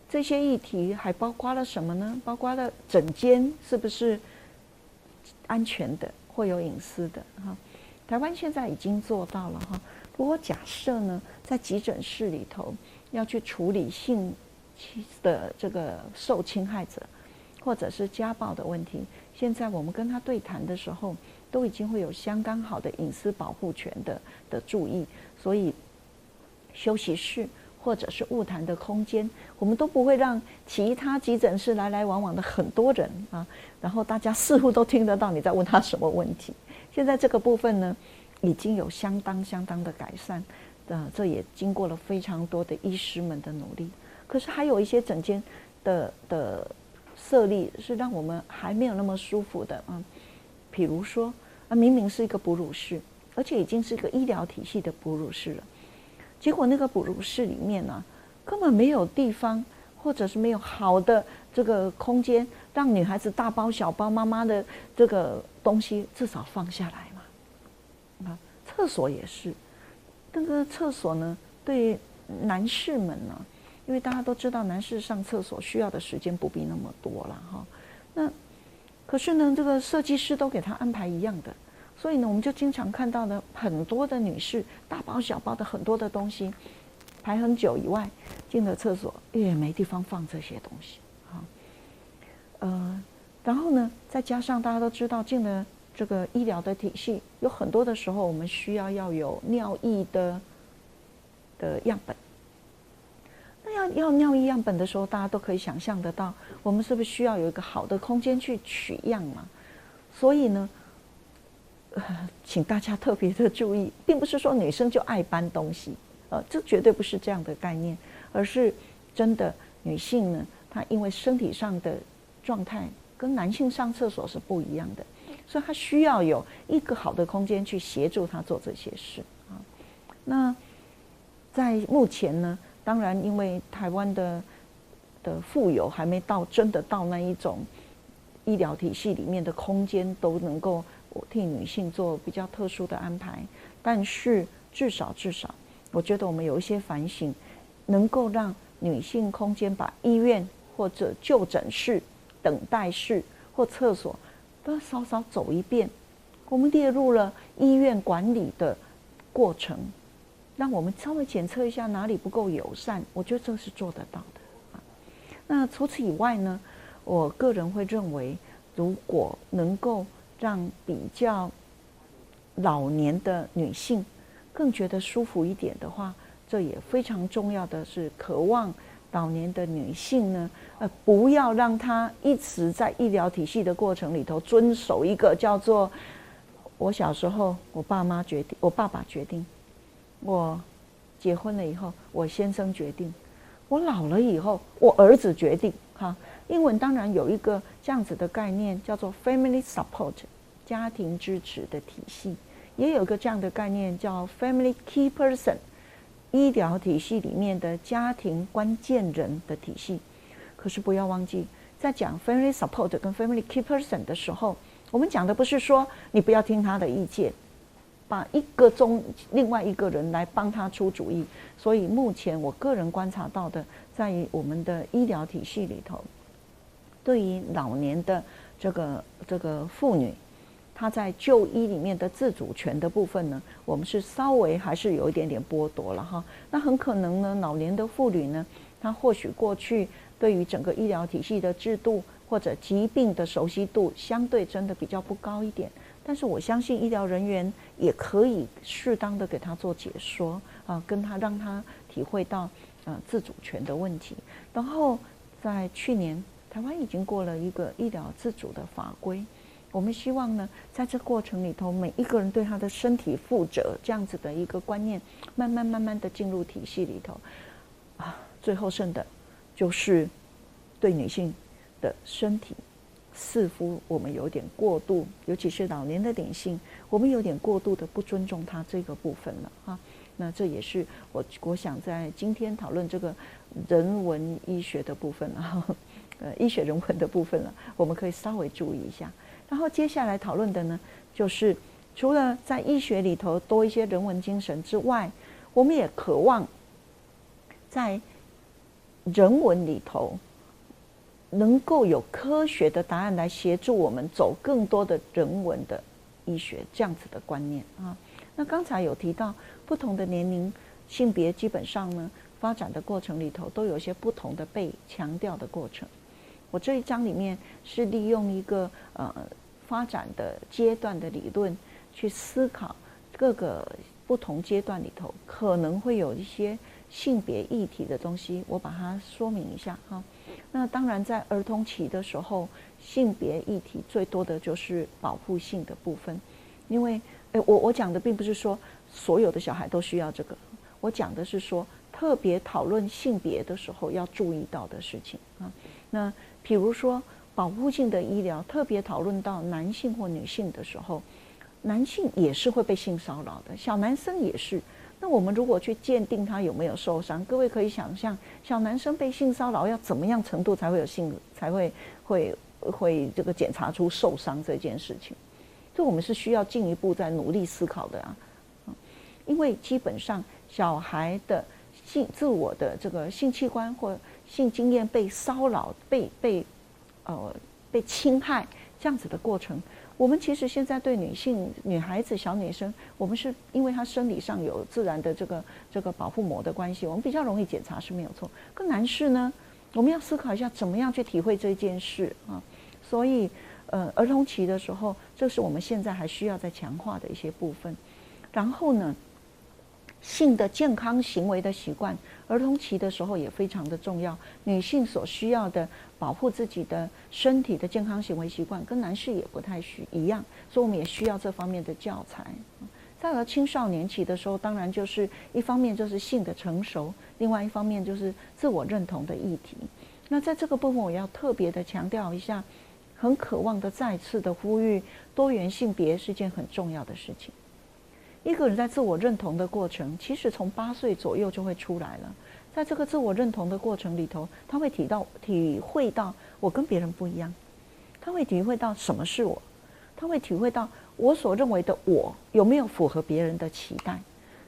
这些议题还包括了什么呢？包括了诊间是不是安全的，或有隐私的哈？台湾现在已经做到了哈。如果假设呢，在急诊室里头要去处理性的这个受侵害者，或者是家暴的问题，现在我们跟他对谈的时候，都已经会有相当好的隐私保护权的注意，所以休息室或者是晤谈的空间，我们都不会让其他急诊室来来往往的很多人啊，然后大家似乎都听得到你在问他什么问题。现在这个部分呢，已经有相当的改善，这也经过了非常多的医师们的努力。可是还有一些诊间的设立是让我们还没有那么舒服的啊，比如说明明是一个哺乳室，而且已经是一个医疗体系的哺乳室了，结果那个哺乳室里面呢，根本没有地方，或者是没有好的这个空间，让女孩子大包小包妈妈的这个东西至少放下来嘛。厕所也是，那个厕所呢，对男士们呢，因为大家都知道男士上厕所需要的时间不必那么多了哈。那可是呢，这个设计师都给他安排一样的，所以呢，我们就经常看到的很多的女士大包小包的很多的东西，排很久以外，进了厕所也没地方放这些东西啊。然后呢，再加上大家都知道进了这个医疗的体系，有很多的时候我们需要有尿液的样本。那要尿液样本的时候，大家都可以想象得到，我们是不是需要有一个好的空间去取样嘛？所以呢，请大家特别的注意，并不是说女生就爱搬东西，这绝对不是这样的概念，而是真的女性呢，她因为身体上的状态跟男性上厕所是不一样的，所以她需要有一个好的空间去协助她做这些事啊。那在目前呢，当然因为台湾的富有还没到真的到那一种医疗体系里面的空间都能够替女性做比较特殊的安排，但是至少我觉得我们有一些反省，能够让女性空间把医院或者就诊室、等待室或厕所都稍稍走一遍，我们列入了医院管理的过程，让我们稍微检测一下哪里不够友善，我觉得这是做得到的。那除此以外呢，我个人会认为，如果能够让比较老年的女性更觉得舒服一点的话，这也非常重要的是，渴望老年的女性呢，不要让她一直在医疗体系的过程里头遵守一个叫做我小时候我爸爸决定，我结婚了以后我先生决定，我老了以后我儿子决定哈。英文当然有一个这样子的概念叫做 family support 家庭支持的体系，也有一个这样的概念叫 family key person 医疗体系里面的家庭关键人的体系。可是不要忘记，在讲 family support 跟 family key person 的时候，我们讲的不是说你不要听他的意见，把另外一个人来帮他出主意。所以目前我个人观察到的，在于我们的医疗体系里头，对于老年的这个妇女，她在就医里面的自主权的部分呢，我们是稍微还是有一点点剥夺了哈。那很可能呢，老年的妇女呢，她或许过去对于整个医疗体系的制度或者疾病的熟悉度相对真的比较不高一点，但是我相信医疗人员也可以适当的给他做解说啊，让他体会到自主权的问题。然后在去年，台湾已经过了一个医疗自主的法规，我们希望呢，在这过程里头，每一个人对他的身体负责这样子的一个观念，慢慢的进入体系里头啊，最后剩的就是对女性的身体，似乎我们有点过度，尤其是老年的女性，我们有点过度的不尊重她这个部分了啊。那这也是我想在今天讨论这个人文医学的部分啊，医学人文的部分了，我们可以稍微注意一下。然后接下来讨论的呢，就是除了在医学里头多一些人文精神之外，我们也渴望在人文里头能够有科学的答案来协助我们走更多的人文的医学这样子的观念啊。那刚才有提到不同的年龄性别，基本上呢发展的过程里头都有一些不同的被强调的过程。我这一章里面是利用一个发展的阶段的理论去思考各个不同阶段里头可能会有一些性别议题的东西，我把它说明一下哈。那当然在儿童期的时候，性别议题最多的就是保护性的部分，因为我讲的并不是说所有的小孩都需要这个，我讲的是说特别讨论性别的时候要注意到的事情啊。那比如说保护性的医疗，特别讨论到男性或女性的时候，男性也是会被性骚扰的，小男生也是。那我们如果去鉴定他有没有受伤，各位可以想象，小男生被性骚扰要怎么样程度才会有才会这个检查出受伤这件事情？这我们是需要进一步再努力思考的啊。因为基本上小孩的自我的这个性器官或性经验被骚扰、被侵害这样子的过程，我们其实现在对女孩子、小女生，我们是因为她生理上有自然的这个保护膜的关系，我们比较容易检查是没有错。可男士呢，我们要思考一下怎么样去体会这件事啊。所以儿童期的时候，这是我们现在还需要再强化的一些部分。然后呢，性的健康行为的习惯，儿童期的时候也非常的重要。女性所需要的保护自己的身体的健康行为习惯，跟男士也不太一样，所以我们也需要这方面的教材。在而青少年期的时候，当然就是一方面就是性的成熟，另外一方面就是自我认同的议题。那在这个部分，我要特别的强调一下，很渴望的再次的呼吁，多元性别是件很重要的事情。一个人在自我认同的过程，其实从8岁左右就会出来了。在这个自我认同的过程里头，他会体会到我跟别人不一样，他会体会到什么是我，他会体会到我所认为的我有没有符合别人的期待。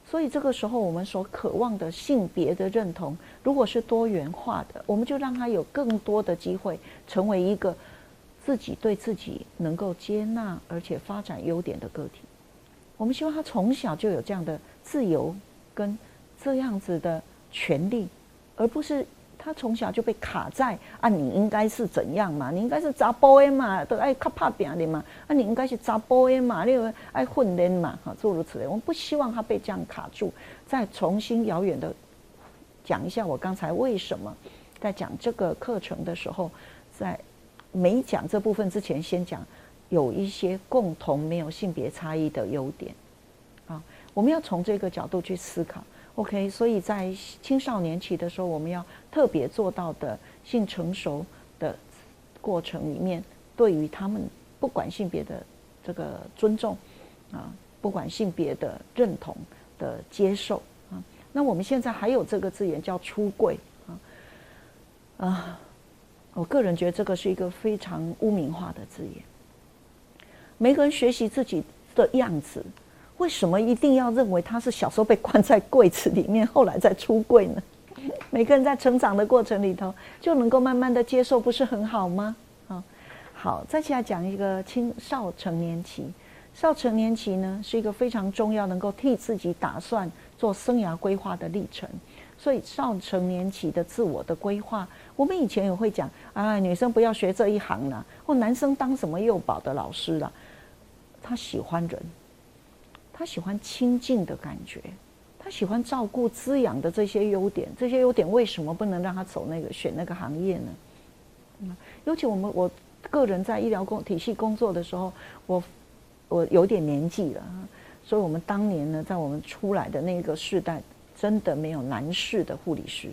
所以这个时候，我们所渴望的性别的认同，如果是多元化的，我们就让他有更多的机会成为一个自己对自己能够接纳而且发展优点的个体。我们希望他从小就有这样的自由跟这样子的权利，而不是他从小就被卡在你应该是怎样嘛，你应该是查甫的嘛，都爱较拍拼的嘛，你应该是查甫的嘛，你爱训练嘛，诸如此类。我们不希望他被这样卡住。再重新遥远的讲一下，我刚才为什么在讲这个课程的时候，在没讲这部分之前，先讲有一些共同没有性别差异的优点啊，我们要从这个角度去思考。OK， 所以在青少年期的时候，我们要特别做到的性成熟的过程里面，对于他们不管性别的这个尊重啊，不管性别的认同的接受啊，那我们现在还有这个字眼叫出柜我个人觉得这个是一个非常污名化的字眼。每个人学习自己的样子。为什么一定要认为他是小时候被关在柜子里面，后来再出柜呢？每个人在成长的过程里头，就能够慢慢的接受，不是很好吗？好，再下来讲一个少成年期。少成年期呢，是一个非常重要，能够替自己打算做生涯规划的历程。所以少成年期的自我的规划，我们以前也会讲女生不要学这一行啦，或男生当什么幼保的老师啦。他喜欢人。他喜欢亲近的感觉，他喜欢照顾滋养的这些优点，这些优点为什么不能让他选那个行业呢？尤其我个人在医疗体系工作的时候，我有点年纪了，所以我们当年呢，在我们出来的那个世代，真的没有男士的护理师，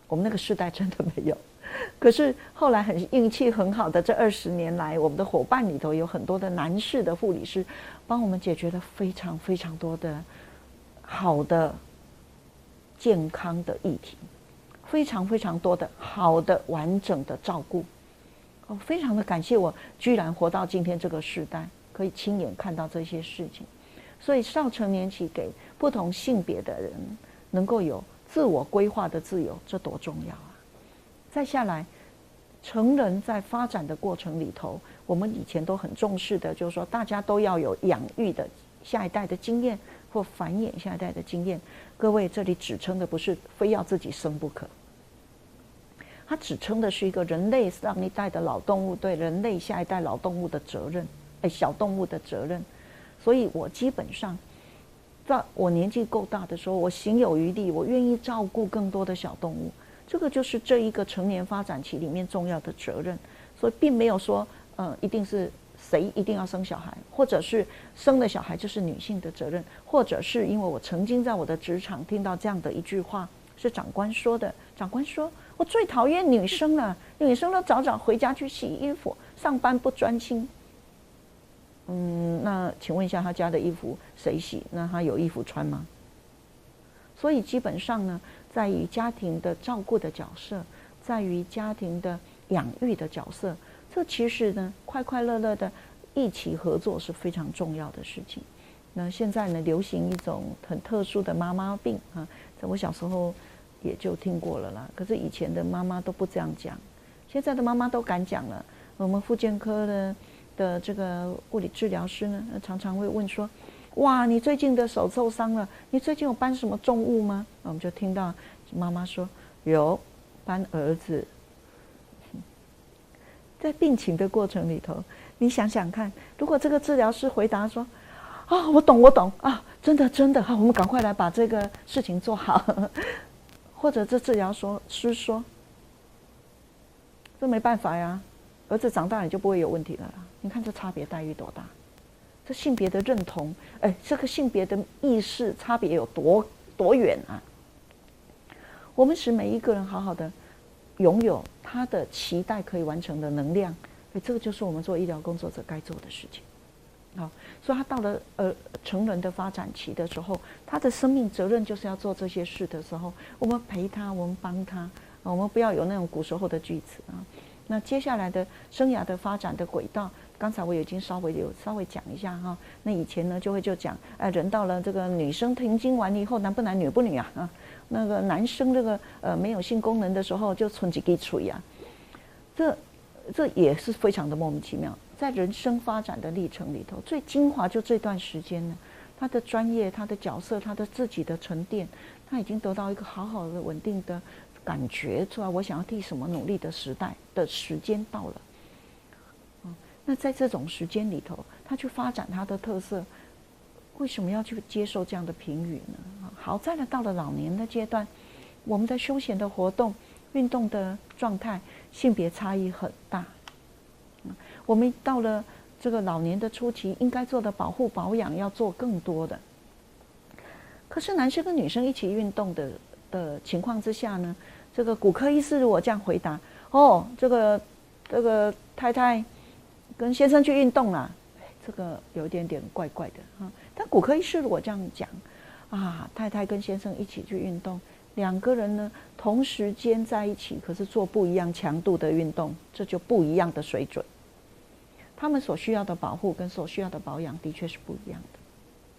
我们那个世代真的没有。可是后来运气很好的这20年来，我们的伙伴里头有很多的男士的护理师，帮我们解决了非常非常多的好的健康的议题，非常非常多的好的完整的照顾。非常的感谢我居然活到今天这个时代，可以亲眼看到这些事情。所以少成年期给不同性别的人能够有自我规划的自由，这多重要啊！再下来，成人在发展的过程里头，我们以前都很重视的，就是说大家都要有养育的下一代的经验，或繁衍下一代的经验。各位，这里指称的不是非要自己生不可，它指称的是一个人类上一代的老动物对人类下一代老动物的责任，小动物的责任。所以我基本上在我年纪够大的时候，我行有余力，我愿意照顾更多的小动物。这个就是这一个成年发展期里面重要的责任，所以并没有说，一定是谁一定要生小孩，或者是生了小孩就是女性的责任，或者是因为我曾经在我的职场听到这样的一句话，是长官说的。长官说：“我最讨厌女生了，女生都早早回家去洗衣服，上班不专心。”那请问一下，他家的衣服谁洗？那他有衣服穿吗？所以基本上呢，在于家庭的照顾的角色，在于家庭的养育的角色，这其实呢，快快乐乐的一起合作是非常重要的事情。那现在呢，流行一种很特殊的妈妈病在我小时候也就听过了啦。可是以前的妈妈都不这样讲，现在的妈妈都敢讲了。我们复健科的这个物理治疗师呢，常常会问说：“哇，你最近的手受伤了，你最近有搬什么重物吗？”我们就听到妈妈说：“有，搬儿子。”在病情的过程里头，你想想看，如果这个治疗师回答说：“我懂啊，真的好，我们赶快来把这个事情做好。”或者这治疗师说：“这没办法呀，儿子长大你就不会有问题了啦。”你看这差别待遇多大？这性别的认同，这个性别的意识差别有多远啊？我们使每一个人好好的拥有他的期待可以完成的能量，这个就是我们做医疗工作者该做的事情。好，所以他到了成人的发展期的时候，他的生命责任就是要做这些事的时候，我们陪他，我们帮他，我们不要有那种古时候的句子啊。那接下来的生涯的发展的轨道，刚才我已经稍微讲一下哈。那以前呢就讲，人到了这个女生停经完以后，男不男女不女啊？那个男生这个没有性功能的时候就存几根嘴啊。这这也是非常的莫名其妙。在人生发展的历程里头，最精华就这段时间呢，他的专业、他的角色、他的自己的沉淀，他已经得到一个好好的稳定的感觉出来。我想要替什么努力的时代的时间到了。那在这种时间里头，他去发展他的特色，为什么要去接受这样的评语呢？好在了到了老年的阶段，我们的休闲的活动、运动的状态，性别差异很大。我们到了这个老年的初期，应该做的保护保养要做更多的。可是男生跟女生一起运动的情况之下呢，这个骨科医师如果这样回答，这个太太跟先生去运动啦，这个有一点点怪怪的啊。但骨科医师如果这样讲，太太跟先生一起去运动，两个人呢同时间在一起，可是做不一样强度的运动，这就不一样的水准。他们所需要的保护跟所需要的保养的确是不一样的。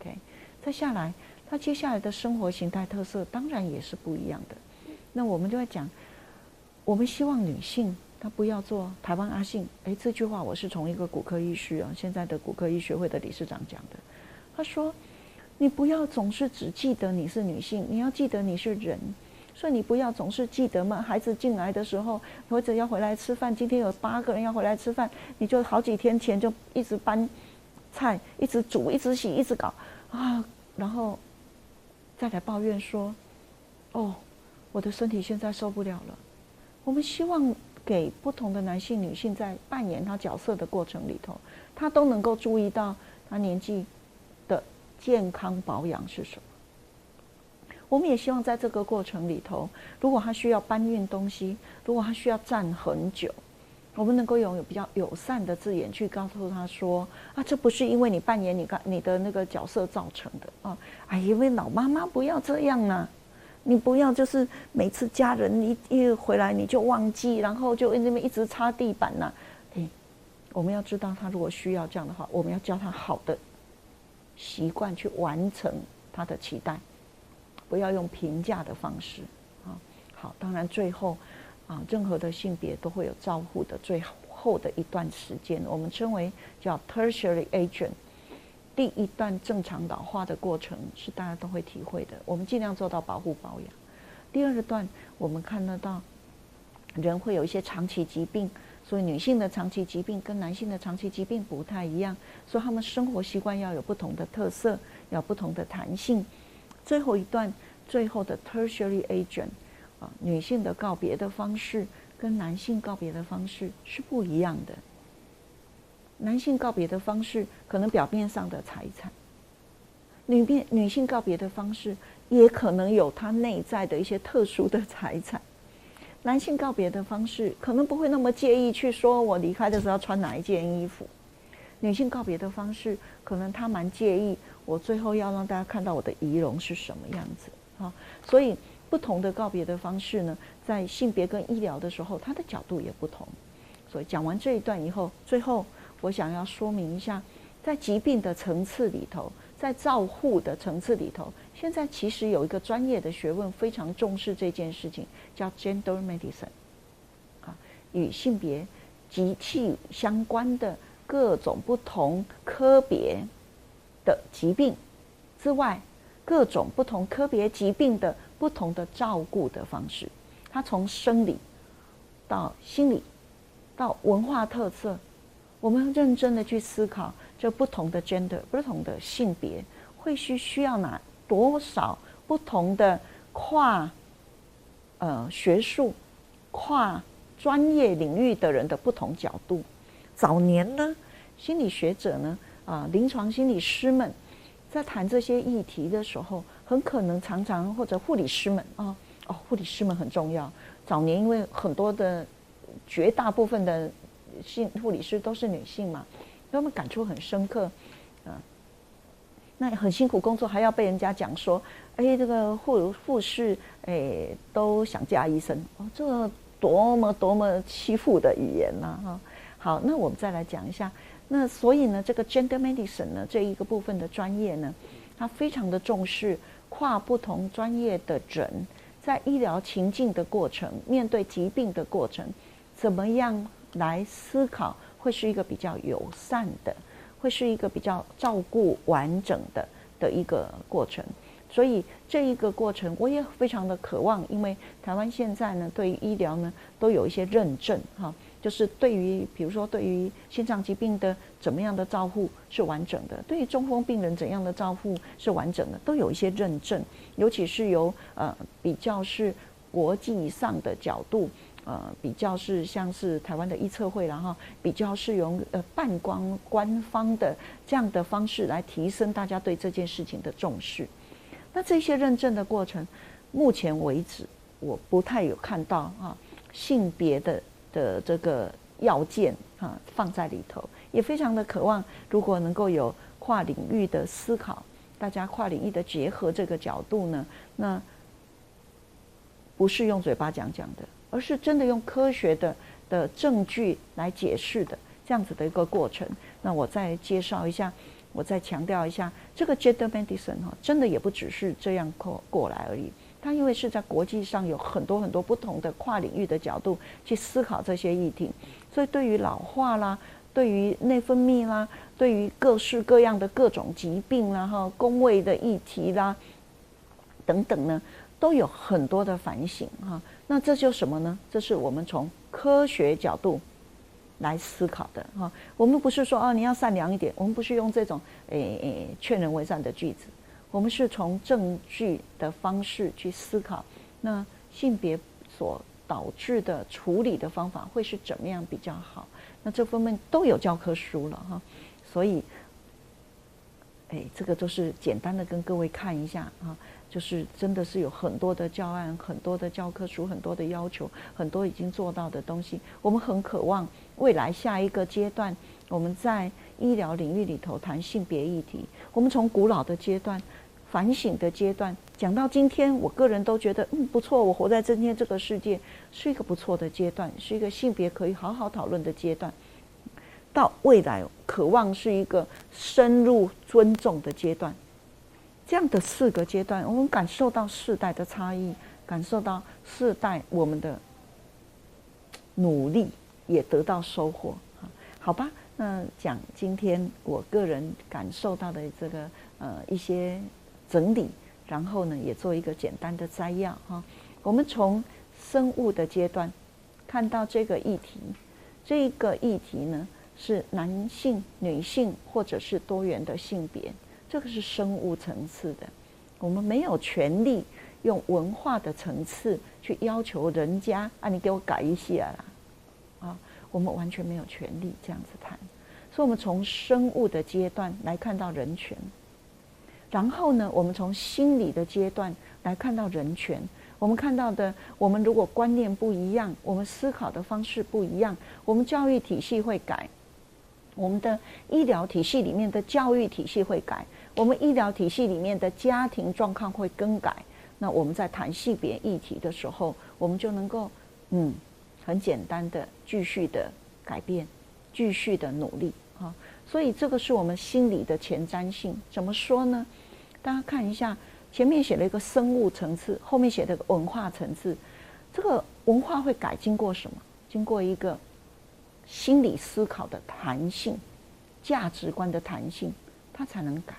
OK， 再下来，他接下来的生活形态特色当然也是不一样的。那我们就会讲，我们希望女性她不要做台湾阿信。这句话我是从一个骨科医师现在的骨科医学会的理事长讲的。他说，你不要总是只记得你是女性，你要记得你是人。所以你不要总是记得嘛，孩子进来的时候，或者要回来吃饭，今天有8个人要回来吃饭，你就好几天前就一直搬菜，一直煮，一直洗，一直搞然后再来抱怨说，我的身体现在受不了了。我们希望给不同的男性、女性在扮演他角色的过程里头，他都能够注意到他年纪的健康保养是什么。我们也希望在这个过程里头，如果他需要搬运东西，如果他需要站很久，我们能够用比较友善的字眼去告诉他说，这不是因为你扮演你的那个角色造成的因为老妈妈不要这样啊，你不要就是每次家人一回来你就忘记，然后就那边一直擦地板我们要知道他如果需要这样的话，我们要教他好的习惯去完成他的期待。不要用评价的方式好，当然最后任何的性别都会有照护的最后的一段时间，我们称为叫 tertiary aging， 第一段正常老化的过程是大家都会体会的，我们尽量做到保护保养。第二段我们看得到人会有一些长期疾病，所以女性的长期疾病跟男性的长期疾病不太一样，所以他们生活习惯要有不同的特色，要有不同的弹性。最后一段，最后的 tertiary aging，女性的告别的方式跟男性告别的方式是不一样的。男性告别的方式可能表面上的财产，女性告别的方式也可能有她内在的一些特殊的财产。男性告别的方式可能不会那么介意去说我离开的时候要穿哪一件衣服，女性告别的方式可能她蛮介意我最后要让大家看到我的仪容是什么样子所以不同的告别的方式呢，在性别跟医疗的时候，它的角度也不同。所以讲完这一段以后，最后我想要说明一下，在疾病的层次里头，在照护的层次里头，现在其实有一个专业的学问非常重视这件事情，叫 gender medicine，与性别息息相关的各种不同科别的疾病之外，各种不同科别疾病的不同的照顾的方式，它从生理到心理到文化特色，我们认真的去思考这不同的 gender 不同的性别会需要多少不同的跨学术跨专业领域的人的不同角度。早年呢，心理学者呢临床心理师们在谈这些议题的时候，很可能常常或者护理师们护理师们很重要。早年因为很多的绝大部分的护理师都是女性嘛，他们感触很深刻那很辛苦工作，还要被人家讲说这个护士都想嫁医生这多么欺负的语言好，那我们再来讲一下，那所以呢，这个 gender medicine 呢，这一个部分的专业呢，它非常的重视跨不同专业的人在医疗情境的过程，面对疾病的过程，怎么样来思考，会是一个比较友善的，会是一个比较照顾完整的一个过程。所以这一个过程我也非常的渴望，因为台湾现在呢对于医疗呢都有一些认证哈，就是对于比如说对于心脏疾病的怎么样的照护是完整的，对于中风病人怎样的照护是完整的，都有一些认证，尤其是由比较是国际上的角度，比较是像是台湾的医策会，然后比较是用半官方的这样的方式来提升大家对这件事情的重视。那这些认证的过程，目前为止我不太有看到性别的这个要件放在里头，也非常的渴望，如果能够有跨领域的思考，大家跨领域的结合这个角度呢，那不是用嘴巴讲讲的，而是真的用科学的证据来解释的这样子的一个过程。那我再介绍一下。我再强调一下，这个 gender medicine 真的也不只是这样过来而已。它因为是在国际上有很多很多不同的跨领域的角度去思考这些议题，所以对于老化啦，对于内分泌啦，对于各式各样的各种疾病啦、公卫的议题啦等等呢，都有很多的反省那这就什么呢？这是我们从科学角度来思考的我们不是说你要善良一点，我们不是用这种劝人为善的句子，我们是从证据的方式去思考，那性别所导致的处理的方法会是怎么样比较好？那这方面都有教科书了所以这个都是简单的跟各位看一下就是真的是有很多的教案，很多的教科书，很多的要求，很多已经做到的东西。我们很渴望未来下一个阶段，我们在医疗领域里头谈性别议题。我们从古老的阶段、反省的阶段讲到今天，我个人都觉得不错。我活在今天这个世界是一个不错的阶段，是一个性别可以好好讨论的阶段。到未来，渴望是一个深入尊重的阶段。这样的4个阶段，我们感受到世代的差异，感受到世代我们的努力也得到收获好吧？那讲今天我个人感受到的这个一些整理，然后呢也做一个简单的摘要我们从生物的阶段看到这个议题，这个议题呢是男性、女性或者是多元的性别。这个是生物层次的，我们没有权利用文化的层次去要求人家你给我改一下啦我们完全没有权利这样子谈。所以我们从生物的阶段来看到人权，然后呢我们从心理的阶段来看到人权。我们看到的，我们如果观念不一样，我们思考的方式不一样，我们教育体系会改，我们的医疗体系里面的教育体系会改，我们医疗体系里面的家庭状况会更改。那我们在谈性别议题的时候，我们就能够很简单的继续的改变，继续的努力所以这个是我们心理的前瞻性。怎么说呢？大家看一下，前面写了一个生物层次，后面写了一个文化层次。这个文化会改，经过什么？经过一个心理思考的弹性，价值观的弹性，它才能改。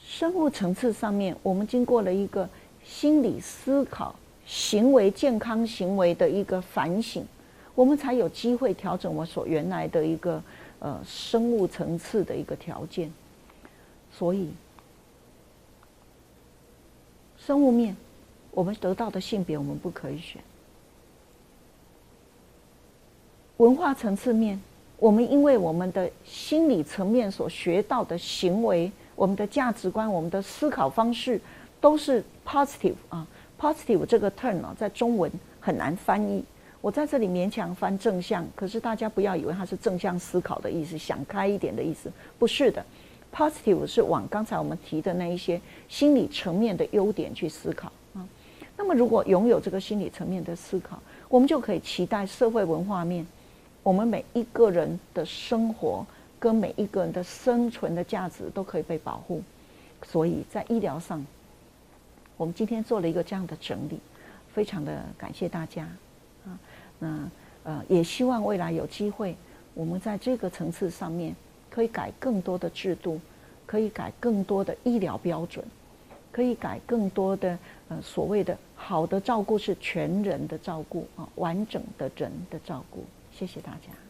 生物层次上面，我们经过了一个心理思考、行为健康行为的一个反省，我们才有机会调整我所原来的一个生物层次的一个条件。所以，生物面，我们得到的性别我们不可以选；文化层次面，我们因为我们的心理层面所学到的行为，我们的价值观，我们的思考方式都是 positive positive 这个 term 在中文很难翻译，我在这里勉强翻正向，可是大家不要以为它是正向思考的意思，想开一点的意思，不是的。positive 是往刚才我们提的那一些心理层面的优点去思考那么如果拥有这个心理层面的思考，我们就可以期待社会文化面，我们每一个人的生活跟每一个人的生存的价值都可以被保护。所以在医疗上，我们今天做了一个这样的整理，非常的感谢大家那也希望未来有机会，我们在这个层次上面可以改更多的制度，可以改更多的医疗标准，可以改更多的所谓的好的照顾是全人的照顾啊，完整的人的照顾。谢谢大家。